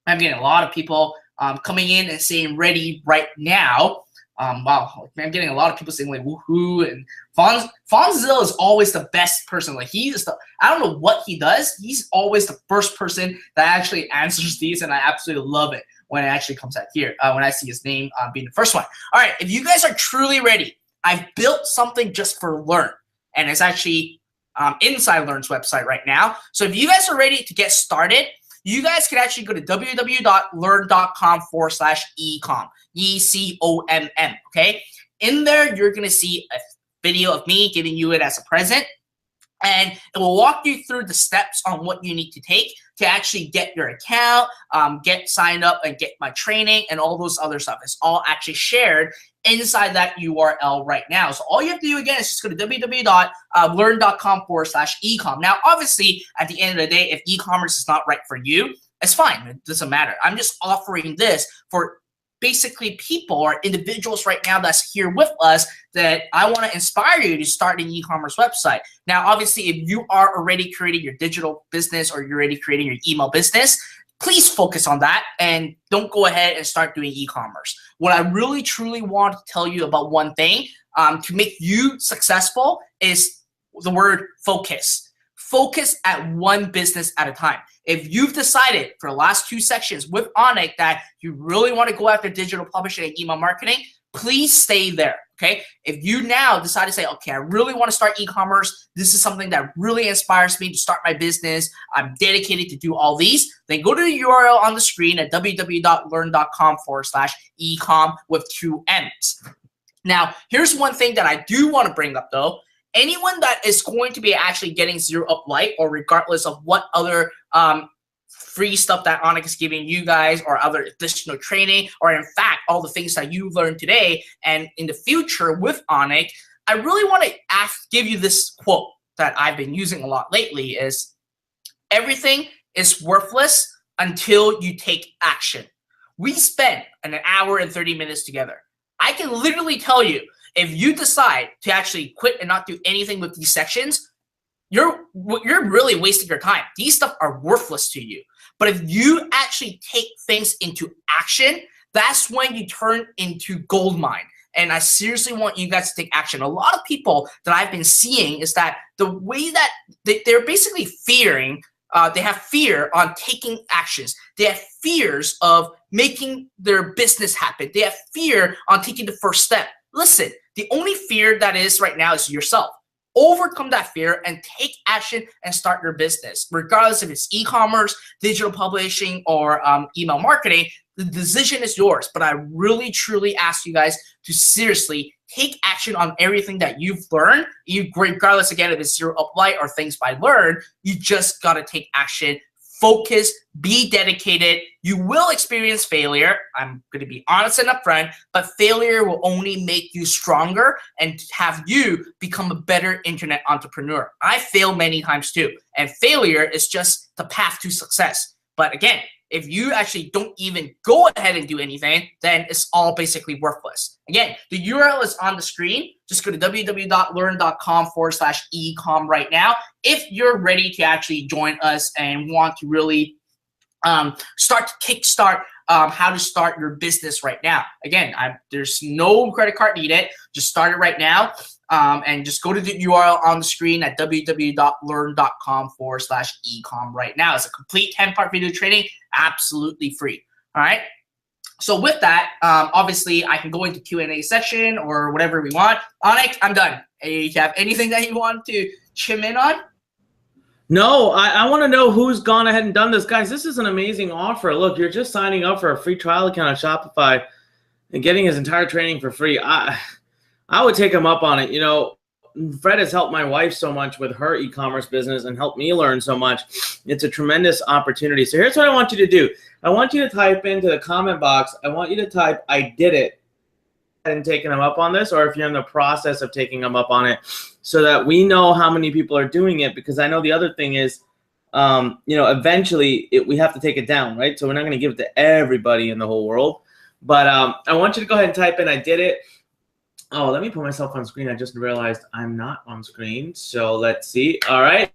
I'm getting a lot of people coming in and saying ready right now. Wow, I'm getting a lot of people saying like woohoo, and Fonzil is always the best person. Like, he is I don't know what he does. He's always the first person that actually answers these, and I absolutely love it when it actually comes out here, when I see his name being the first one. All right, if you guys are truly ready, I've built something just for Learn, and it's actually inside Learn's website right now. So if you guys are ready to get started, you guys can actually go to www.learn.com/ecom, E-C-O-M-M, okay? In there, you're going to see a video of me giving you it as a present, and it will walk you through the steps on what you need to take to actually get your account, get signed up, and get my training, and all those other stuff. It's all actually shared inside that URL right now. So all you have to do, again, is just go to www.learn.com/ecom. Now, obviously, at the end of the day, if e-commerce is not right for you, it's fine. It doesn't matter. I'm just offering this for basically people or individuals right now that's here with us that I want to inspire you to start an e-commerce website. Now, obviously, if you are already creating your digital business or you're already creating your email business, please focus on that and don't go ahead and start doing e-commerce. What I really, truly want to tell you about one thing to make you successful is the word focus. Focus at one business at a time. If you've decided for the last 2 sections with Onik that you really want to go after digital publishing and email marketing, please stay there, okay? If you now decide to say, okay, I really want to start e-commerce, this is something that really inspires me to start my business, I'm dedicated to do all these, then go to the URL on the screen at www.learn.com/ecom with 2 M's. Now, here's one thing that I do want to bring up though. Anyone that is going to be actually getting Zero Up Lite, or regardless of what other free stuff that Onik is giving you guys, or other additional training, or in fact, all the things that you learned today and in the future with Onik, I really want to give you this quote that I've been using a lot lately is, everything is worthless until you take action. We spent an hour and 30 minutes together. I can literally tell you, if you decide to actually quit and not do anything with these sections, you're really wasting your time. These stuff are worthless to you. But if you actually take things into action, that's when you turn into gold mine. And I seriously want you guys to take action. A lot of people that I've been seeing is that the way that they're basically fearing, they have fear on taking actions. They have fears of making their business happen. They have fear on taking the first step. Listen, the only fear that is right now is yourself. Overcome that fear and take action and start your business. Regardless if it's e-commerce, digital publishing, or email marketing, the decision is yours. But I really, truly ask you guys to seriously take action on everything that you've learned. Regardless, again, if it's Zero Up Lite or things by Learn, you just got to take action. Focus, be dedicated. You will experience failure. I'm going to be honest and upfront, but failure will only make you stronger and have you become a better internet entrepreneur. I failed many times too, and failure is just the path to success. But again, if you actually don't even go ahead and do anything, then it's all basically worthless. Again, the URL is on the screen. Just go to www.learn.com/ecom right now if you're ready to actually join us and want to really start to kickstart how to start your business right now. Again, there's no credit card needed. Just start it right now. And just go to the URL on the screen at www.learn.com/ecom right now. It's a complete 10-part video training, absolutely free. All right. So with that, obviously I can go into Q&A section or whatever we want. Onik, I'm done. You have anything that you want to chime in on? No, I want to know who's gone ahead and done this. Guys, this is an amazing offer. Look, you're just signing up for a free trial account on Shopify and getting his entire training for free. I would take him up on it. You know, Fred has helped my wife so much with her e-commerce business and helped me learn so much. It's a tremendous opportunity. So here's what I want you to do. I want you to type into the comment box, I want you to type, I did it, and taking him up on this, or if you're in the process of taking him up on it, so that we know how many people are doing it. Because I know the other thing is you know, eventually we have to take it down, right? So we're not going to give it to everybody in the whole world. But I want you to go ahead and type in, I did it. Oh, let me put myself on screen. I just realized I'm not on screen. So let's see. All right.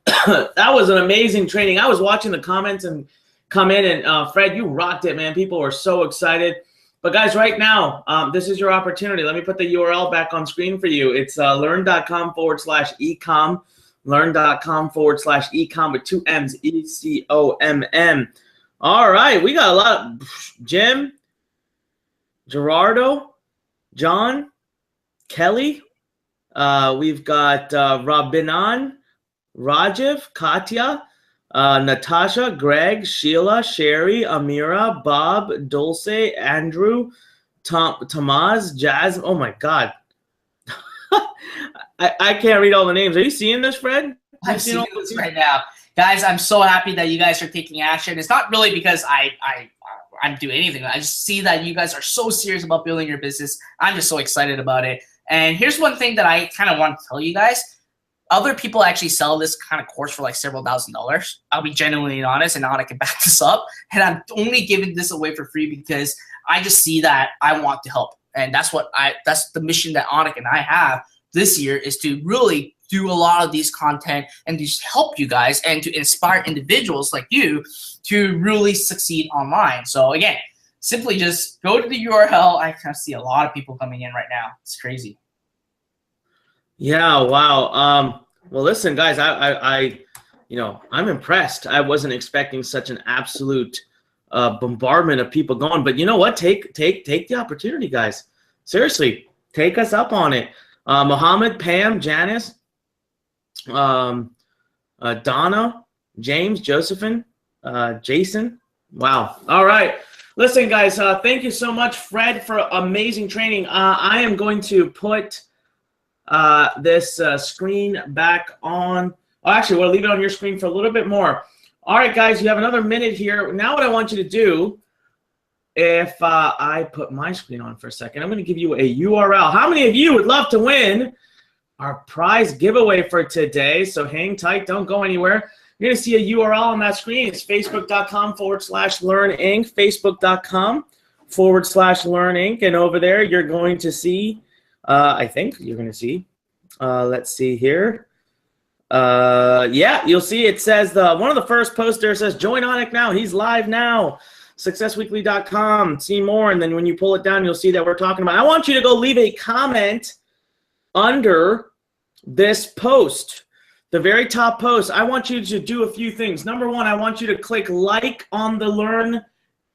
That was an amazing training. I was watching the comments and come in, and Fred, you rocked it, man. People were so excited. But guys, right now, this is your opportunity. Let me put the URL back on screen for you. It's learn.com/ecom, learn.com/ecom with 2 M's, ECOMM. All right, we got a lot of Jim, Gerardo, John, Kelly. We've got Rabinan, Rajiv, Katya, Natasha, Greg, Sheila, Sherry, Amira, Bob, Dulce, Andrew, Tamaz, Jazz. Oh my God. I can't read all the names. Are you seeing this, Fred? I'm seeing this right now. Guys, I'm so happy that you guys are taking action. It's not really because I'm doing anything. I just see that you guys are so serious about building your business. I'm just so excited about it. And here's one thing that I kind of want to tell you guys. Other people actually sell this kind of course for like several $1,000s. I'll be genuinely honest, and Anna can back this up. And I'm only giving this away for free because I just see that I want to help. And that's the mission that Anik and I have this year, is to really do a lot of these content and just help you guys and to inspire individuals like you to really succeed online. So again, simply just go to the URL. I kind of see a lot of people coming in right now. It's crazy. Yeah, wow. Well, listen, guys, I'm impressed. I wasn't expecting such an absolute bombardment of people going, but you know what? Take the opportunity, guys. Seriously, take us up on it. Mohammed, Pam, Janice, Donna, James, Josephine, Jason. Wow. All right. Listen, guys, thank you so much, Fred, for amazing training. I am going to put this screen back on. Oh, actually, we'll leave it on your screen for a little bit more. All right, guys, you have another minute here. Now what I want you to do, if I put my screen on for a second, I'm going to give you a URL. How many of you would love to win our prize giveaway for today? So hang tight. Don't go anywhere. You're going to see a URL on that screen. It's facebook.com/learninc, facebook.com/learninc. And over there, you're going to see, I think you're going to see, let's see here. Yeah, you'll see it says, one of the first posters says, join Anik now. He's live now. Successweekly.com. See more. And then when you pull it down, you'll see that we're talking about. I want you to go leave a comment under this post. The very top post, I want you to do a few things. Number one, I want you to click like on the Learn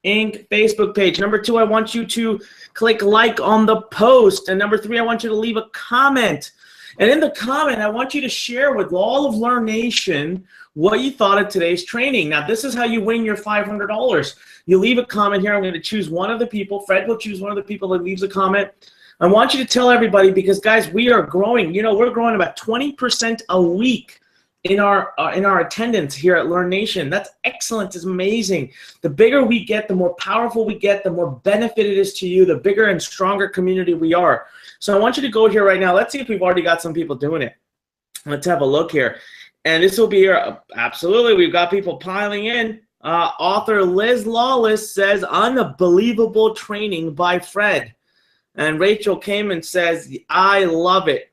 Inc. Facebook page. Number two, I want you to click like on the post. And number three, I want you to leave a comment. And in the comment, I want you to share with all of Learn Nation what you thought of today's training. Now, this is how you win your $500. You leave a comment here. I'm going to choose one of the people. Fred will choose one of the people that leaves a comment. I want you to tell everybody, because guys, we are growing. You know, we're growing about 20% a week in our attendance here at Learn Nation. That's excellent. It's amazing. The bigger we get, the more powerful we get, the more benefit it is to you, the bigger and stronger community we are. So I want you to go here right now. Let's see if we've already got some people doing it. Let's have a look here. And this will be here. Absolutely. We've got people piling in. Author Liz Lawless says, unbelievable training by Fred. And Rachel Kamen says, I love it.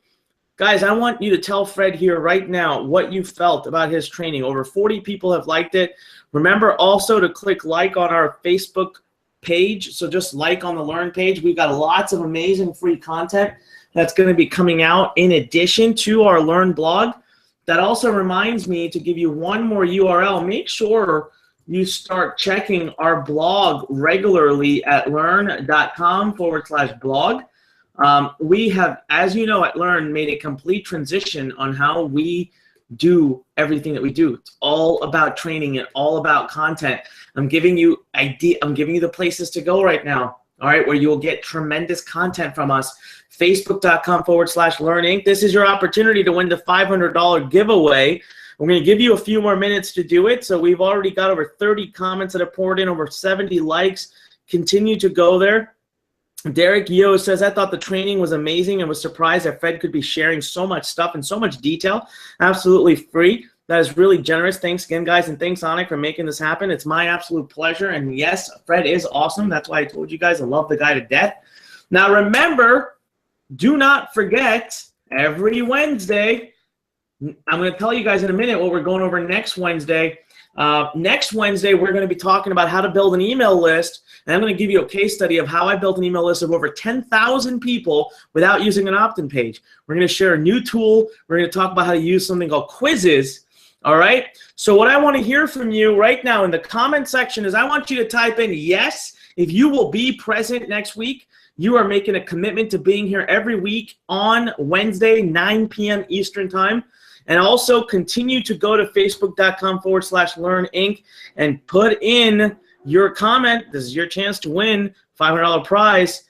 Guys, I want you to tell Fred here right now what you felt about his training. Over 40 people have liked it. Remember also to click like on our Facebook page. So just like on the Learn page. We've got lots of amazing free content that's going to be coming out in addition to our Learn blog. That also reminds me to give you one more URL. Make sure you start checking our blog regularly at learn.com/blog. We have, as you know, at Learn made a complete transition on how we do everything that we do. It's all about training and all about content. I'm giving you the places to go right now, all right, where you will get tremendous content from us. Facebook.com/Learn Inc. This is your opportunity to win the $500 giveaway. We're going to give you a few more minutes to do it. So we've already got over 30 comments that have poured in, over 70 likes. Continue to go there. Derek Yo says, I thought the training was amazing and was surprised that Fred could be sharing so much stuff in so much detail. Absolutely free. That is really generous. Thanks again, guys, and thanks, Onik, for making this happen. It's my absolute pleasure. And yes, Fred is awesome. That's why I told you guys I love the guy to death. Now, remember, do not forget, every Wednesday, I'm going to tell you guys in a minute what we're going over next Wednesday. Next Wednesday, we're going to be talking about how to build an email list. And I'm going to give you a case study of how I built an email list of over 10,000 people without using an opt-in page. We're going to share a new tool. We're going to talk about how to use something called quizzes. All right? So what I want to hear from you right now in the comment section is I want you to type in yes if you will be present next week. You are making a commitment to being here every week on Wednesday, 9 p.m. Eastern Time. And also continue to go to facebook.com/learninc and put in your comment. This is your chance to win $500 prize.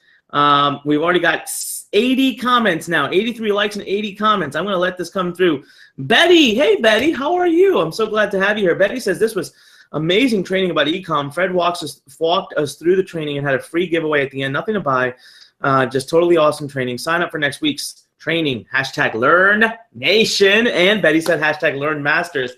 We've already got 80 comments now, 83 likes and 80 comments. I'm going to let this come through. Betty, hey, Betty, how are you? I'm so glad to have you here. Betty says this was amazing training about e-com. Fred walked us through the training and had a free giveaway at the end. Nothing to buy. Just totally awesome training. Sign up for next week's training. #LearnNation. And Betty said #LearnMasters.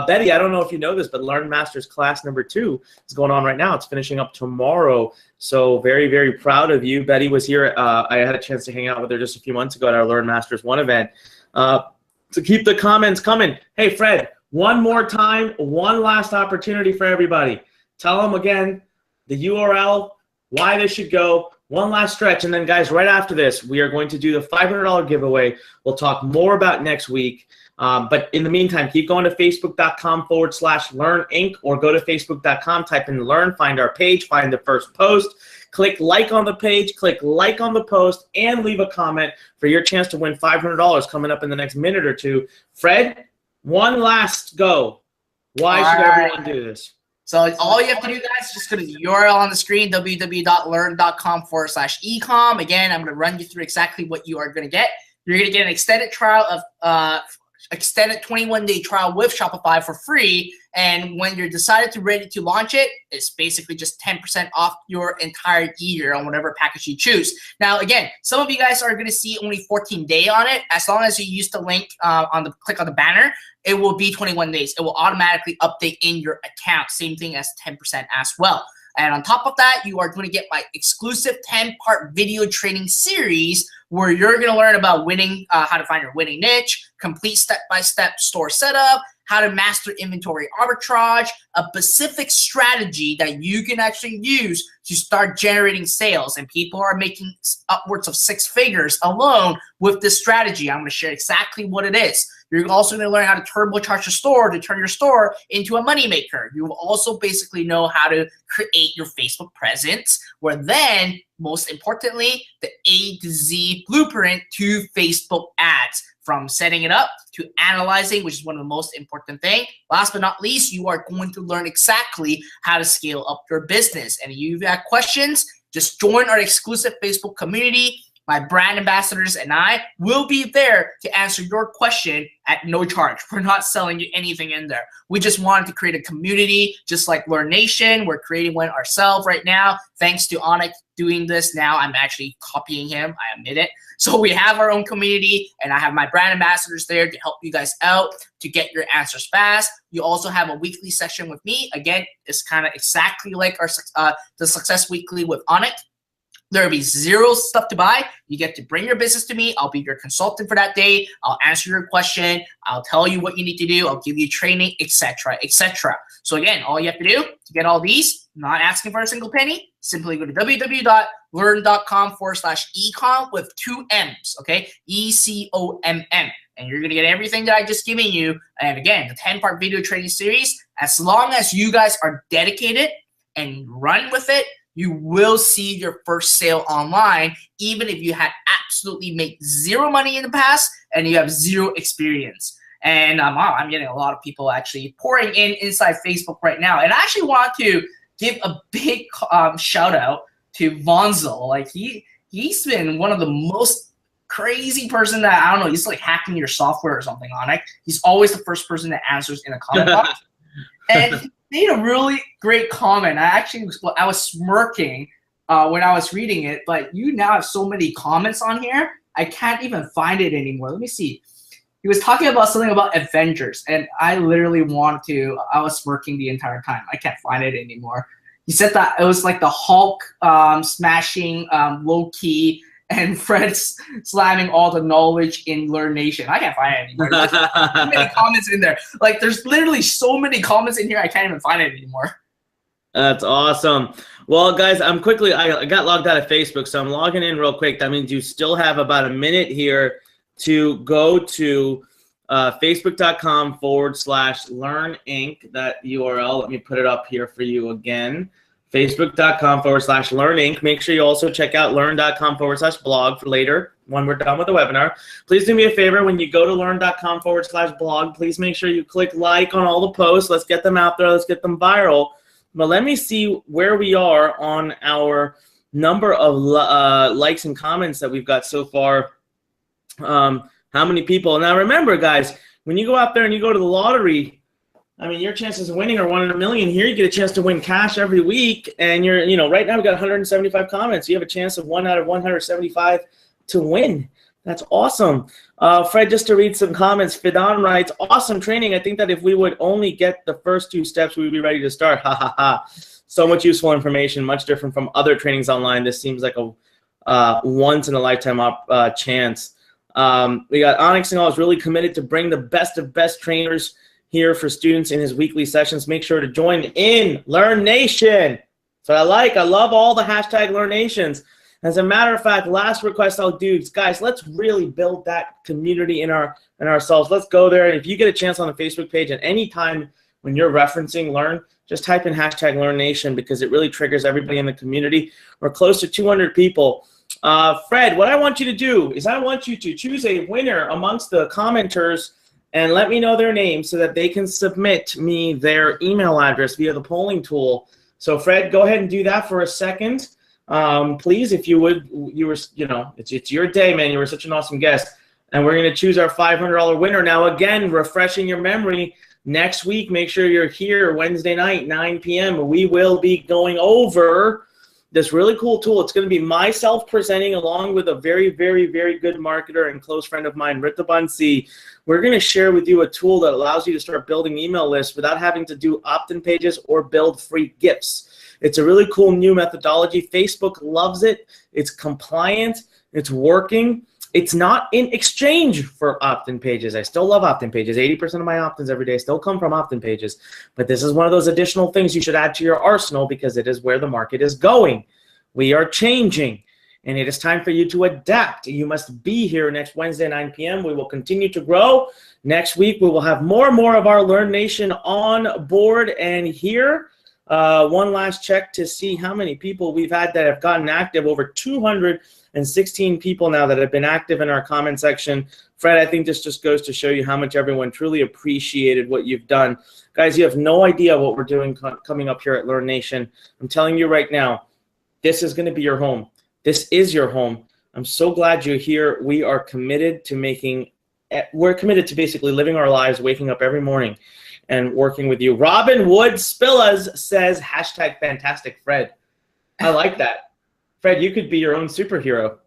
Betty, I don't know if you know this, but Learn Masters class number 2 is going on right now. It's finishing up tomorrow. So very, very proud of you. Betty was here. I had a chance to hang out with her just a few months ago at our Learn Masters 1 event. So keep the comments coming. Hey, Fred, one more time, one last opportunity for everybody. Tell them again the URL, why they should go. One last stretch, and then, guys, right after this, we are going to do the $500 giveaway. We'll talk more about next week. But in the meantime, keep going to facebook.com/learninc or go to facebook.com, type in learn, find our page, find the first post, click like on the page, click like on the post, and leave a comment for your chance to win $500 coming up in the next minute or two. Fred, one last go. Why should everyone do this? So all you have to do, guys, is just go to the URL on the screen, www.learn.com/ecom. Again, I'm going to run you through exactly what you are going to get. You're going to get an extended trial of extended 21-day trial with Shopify for free. And when you're ready to launch it, it's basically just 10% off your entire year on whatever package you choose. Now, again, some of you guys are going to see only 14-day on it. As long as you use the link click on the banner, it will be 21 days. It will automatically update in your account. Same thing as 10% as well. And on top of that, you are going to get my exclusive 10-part video training series where you're going to learn about winning, how to find your winning niche, complete step-by-step store setup, how to master inventory arbitrage, a specific strategy that you can actually use to start generating sales. And people are making upwards of 6 figures alone with this strategy. I'm going to share exactly what it is. You're also going to learn how to turbocharge your store to turn your store into a moneymaker. You will also basically know how to create your Facebook presence, where then, most importantly, the A to Z blueprint to Facebook ads, from setting it up to analyzing, which is one of the most important things. Last but not least, you are going to learn exactly how to scale up your business. And if you've got questions, just join our exclusive Facebook community. My brand ambassadors and I will be there to answer your question at no charge. We're not selling you anything in there. We just wanted to create a community just like Learn Nation. We're creating one ourselves right now. Thanks to Onik doing this now. I'm actually copying him. I admit it. So we have our own community, and I have my brand ambassadors there to help you guys out to get your answers fast. You also have a weekly session with me. Again, it's kind of exactly like our the Success Weekly with Onik. There will be 0 stuff to buy. You get to bring your business to me. I'll be your consultant for that day. I'll answer your question. I'll tell you what you need to do. I'll give you training, etc., etc. So again, all you have to do to get all these, not asking for a single penny, simply go to www.learn.com/ecom with 2 M's, okay? ECOMM. And you're going to get everything that I just given you. And again, the 10-part video training series, as long as you guys are dedicated and run with it, you will see your first sale online, even if you had absolutely made 0 money in the past and you have 0 experience. And I'm getting a lot of people actually pouring inside Facebook right now. And I actually want to give a big shout out to Vonzel. Like he's been one of the most crazy person that, I don't know, he's like hacking your software or something on it. He's always the first person that answers in a comment box. And made a really great comment. I was smirking when I was reading it, but you now have so many comments on here, I can't even find it anymore. Let me see. He was talking about something about Avengers, and I literally wanted to. I was smirking the entire time. I can't find it anymore. He said that it was like the Hulk smashing Loki and Fred slamming all the knowledge in Learn Nation. I can't find it anymore. There's so many comments in there. Like, there's literally so many comments in here, I can't even find it anymore. That's awesome. Well, guys, I got logged out of Facebook, so I'm logging in real quick. That means you still have about a minute here to go to facebook.com/Learn Inc. That URL. Let me put it up here for you again. Facebook.com/Learn Inc. Make sure you also check out learn.com/blog for later when we're done with the webinar. Please do me a favor when you go to learn.com/blog. Please make sure you click like on all the posts. Let's get them out there. Let's get them viral. But let me see where we are on our number of likes and comments that we've got so far. How many people? Now remember, guys, when you go out there and you go to the lottery, I mean, your chances of winning are 1 in a million. Here, you get a chance to win cash every week, and right now we got 175 comments. You have a chance of 1 out of 175 to win. That's awesome. Fred, just to read some comments, Fidan writes, awesome training. I think that if we would only get the first 2 steps, we would be ready to start. Ha, ha, ha. So much useful information, much different from other trainings online. This seems like a once-in-a-lifetime chance. We got Onyx and all is really committed to bring the best of best trainers here for students in his weekly sessions. Make sure to join in Learn Nation. So I love all the hashtag Learn Nations. As a matter of fact, last request I'll do, guys, let's really build that community in ourselves. Let's go there. And if you get a chance on the Facebook page at any time when you're referencing Learn, just type in hashtag Learn Nation because it really triggers everybody in the community. We're close to 200 people. Fred, what I want you to do is I want you to choose a winner amongst the commenters and let me know their name so that they can submit me their email address via the polling tool. So Fred, go ahead and do that for a second. Please, if you would, it's your day, man. You were such an awesome guest. And we're going to choose our $500 winner. Now, again, refreshing your memory, next week, make sure you're here Wednesday night, 9 p.m. We will be going over this really cool tool. It's going to be myself presenting along with a very, very, very good marketer and close friend of mine, Rita Bansi. We're going to share with you a tool that allows you to start building email lists without having to do opt-in pages or build free gifts. It's a really cool new methodology. Facebook loves it. It's compliant. It's working. It's not in exchange for opt-in pages. I still love opt-in pages. 80% of my opt-ins every day still come from opt-in pages. But this is one of those additional things you should add to your arsenal because it is where the market is going. We are changing, and it is time for you to adapt. You must be here next Wednesday, 9 p.m. We will continue to grow. Next week, we will have more and more of our Learn Nation on board and here. One last check to see how many people we've had that have gotten active. Over 216 people now that have been active in our comment section. Fred, I think this just goes to show you how much everyone truly appreciated what you've done. Guys, you have no idea what we're doing coming up here at Learn Nation. I'm telling you right now, this is going to be your home. This is your home. I'm so glad you're here. We are committed to basically living our lives, waking up every morning and working with you. Robin Wood Spillas says, hashtag fantastic Fred. I like that. Fred, you could be your own superhero.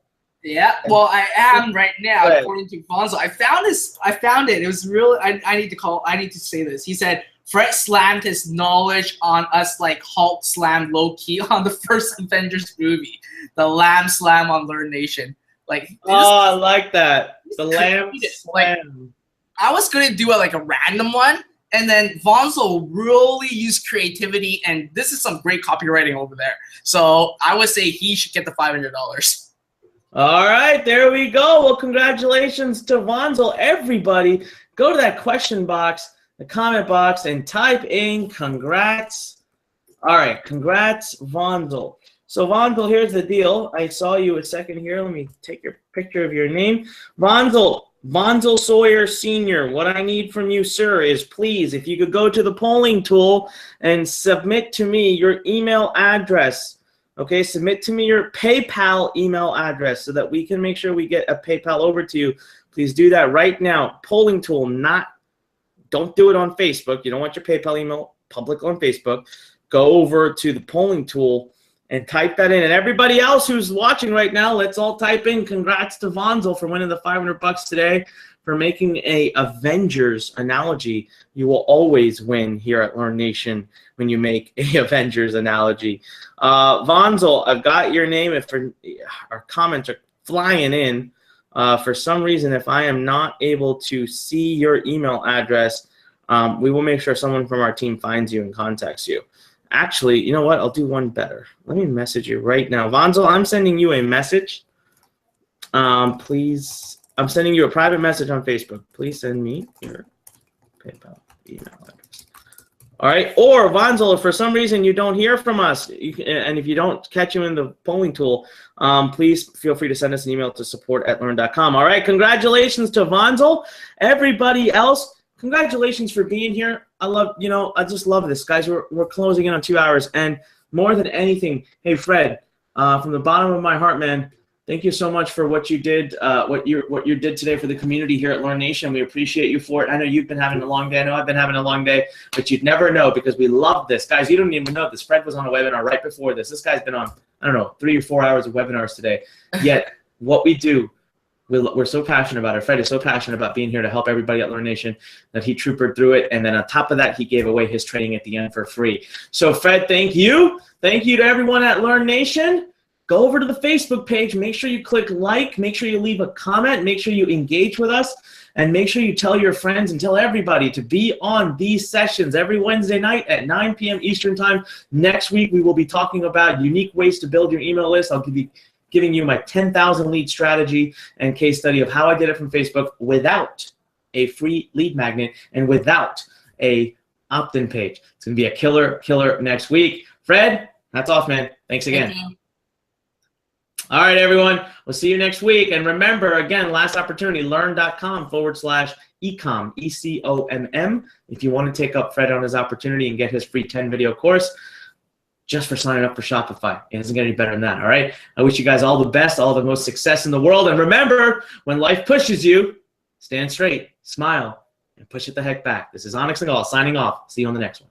Yeah, well, I am right now, according to Fonzo. I found it. It was real. I need to say this. He said, Fred slammed his knowledge on us like Hulk slammed Loki on the first Avengers movie. The Lamb Slam on Learn Nation. I like that. The Lamb Slam. I was going to do a random one. And then Vonzo really used creativity, and this is some great copywriting over there. So I would say he should get the $500. All right, there we go. Well, congratulations to Vonzo. Everybody, go to that question box, the comment box, and type in congrats. All right, congrats, Vonzo. So, Vonzo, here's the deal. I saw you a second here. Let me take your picture of your name. Vonzo Sawyer Sr., what I need from you, sir, is please, if you could go to the polling tool and submit to me your email address. Okay, submit to me your PayPal email address so that we can make sure we get a PayPal over to you. Please do that right now. Polling tool, don't do it on Facebook. You don't want your PayPal email public on Facebook. Go over to the polling tool and type that in. And everybody else who's watching right now, let's all type in congrats to Vonzo for winning the $500 today. for making a Avengers analogy. You will always win here at Learn Nation when you make a Avengers analogy. Vonzel, I've got your name. If our comments are flying in, for some reason, if I am not able to see your email address, we will make sure someone from our team finds you and contacts you. Actually, you know what? I'll do one better. Let me message you right now. Vonzel, I'm sending you a message. Please, I'm sending you a private message on Facebook. Please send me your PayPal email address. All right. Or Vonzel, if for some reason you don't hear from us, and if you don't catch you in the polling tool, please feel free to send us an email to support@learn.com. All right. Congratulations to Vonzel. Everybody else, congratulations for being here. I just love this, guys. We're closing in on 2 hours, and more than anything, hey Fred, from the bottom of my heart, man, thank you so much for what you did, what you did today for the community here at Learn Nation. We appreciate you for it. I know you've been having a long day. I know I've been having a long day, but you'd never know because we love this, guys. You don't even know this. Fred was on a webinar right before this. This guy's been on, I don't know, 3 or 4 hours of webinars today. Yet what we do, we're so passionate about it. Fred is so passionate about being here to help everybody at Learn Nation that he troopered through it. And then on top of that, he gave away his training at the end for free. So Fred, thank you. Thank you to everyone at Learn Nation. Go over to the Facebook page. Make sure you click like. Make sure you leave a comment. Make sure you engage with us. And make sure you tell your friends and tell everybody to be on these sessions every Wednesday night at 9 p.m. Eastern Time. Next week, we will be talking about unique ways to build your email list. I'll be giving you my 10,000 lead strategy and case study of how I did it from Facebook without a free lead magnet and without a opt-in page. It's going to be a killer next week. Fred, hats off, man. Thanks again. Thank you. All right, everyone. We'll see you next week. And remember, again, last opportunity, learn.com/ecom, ECOMM. If you want to take up Fred on his opportunity and get his free 10-video course, just for signing up for Shopify. It doesn't get any better than that, all right? I wish you guys all the best, all the most success in the world. And remember, when life pushes you, stand straight, smile, and push it the heck back. This is Onyx Nagal signing off. See you on the next one.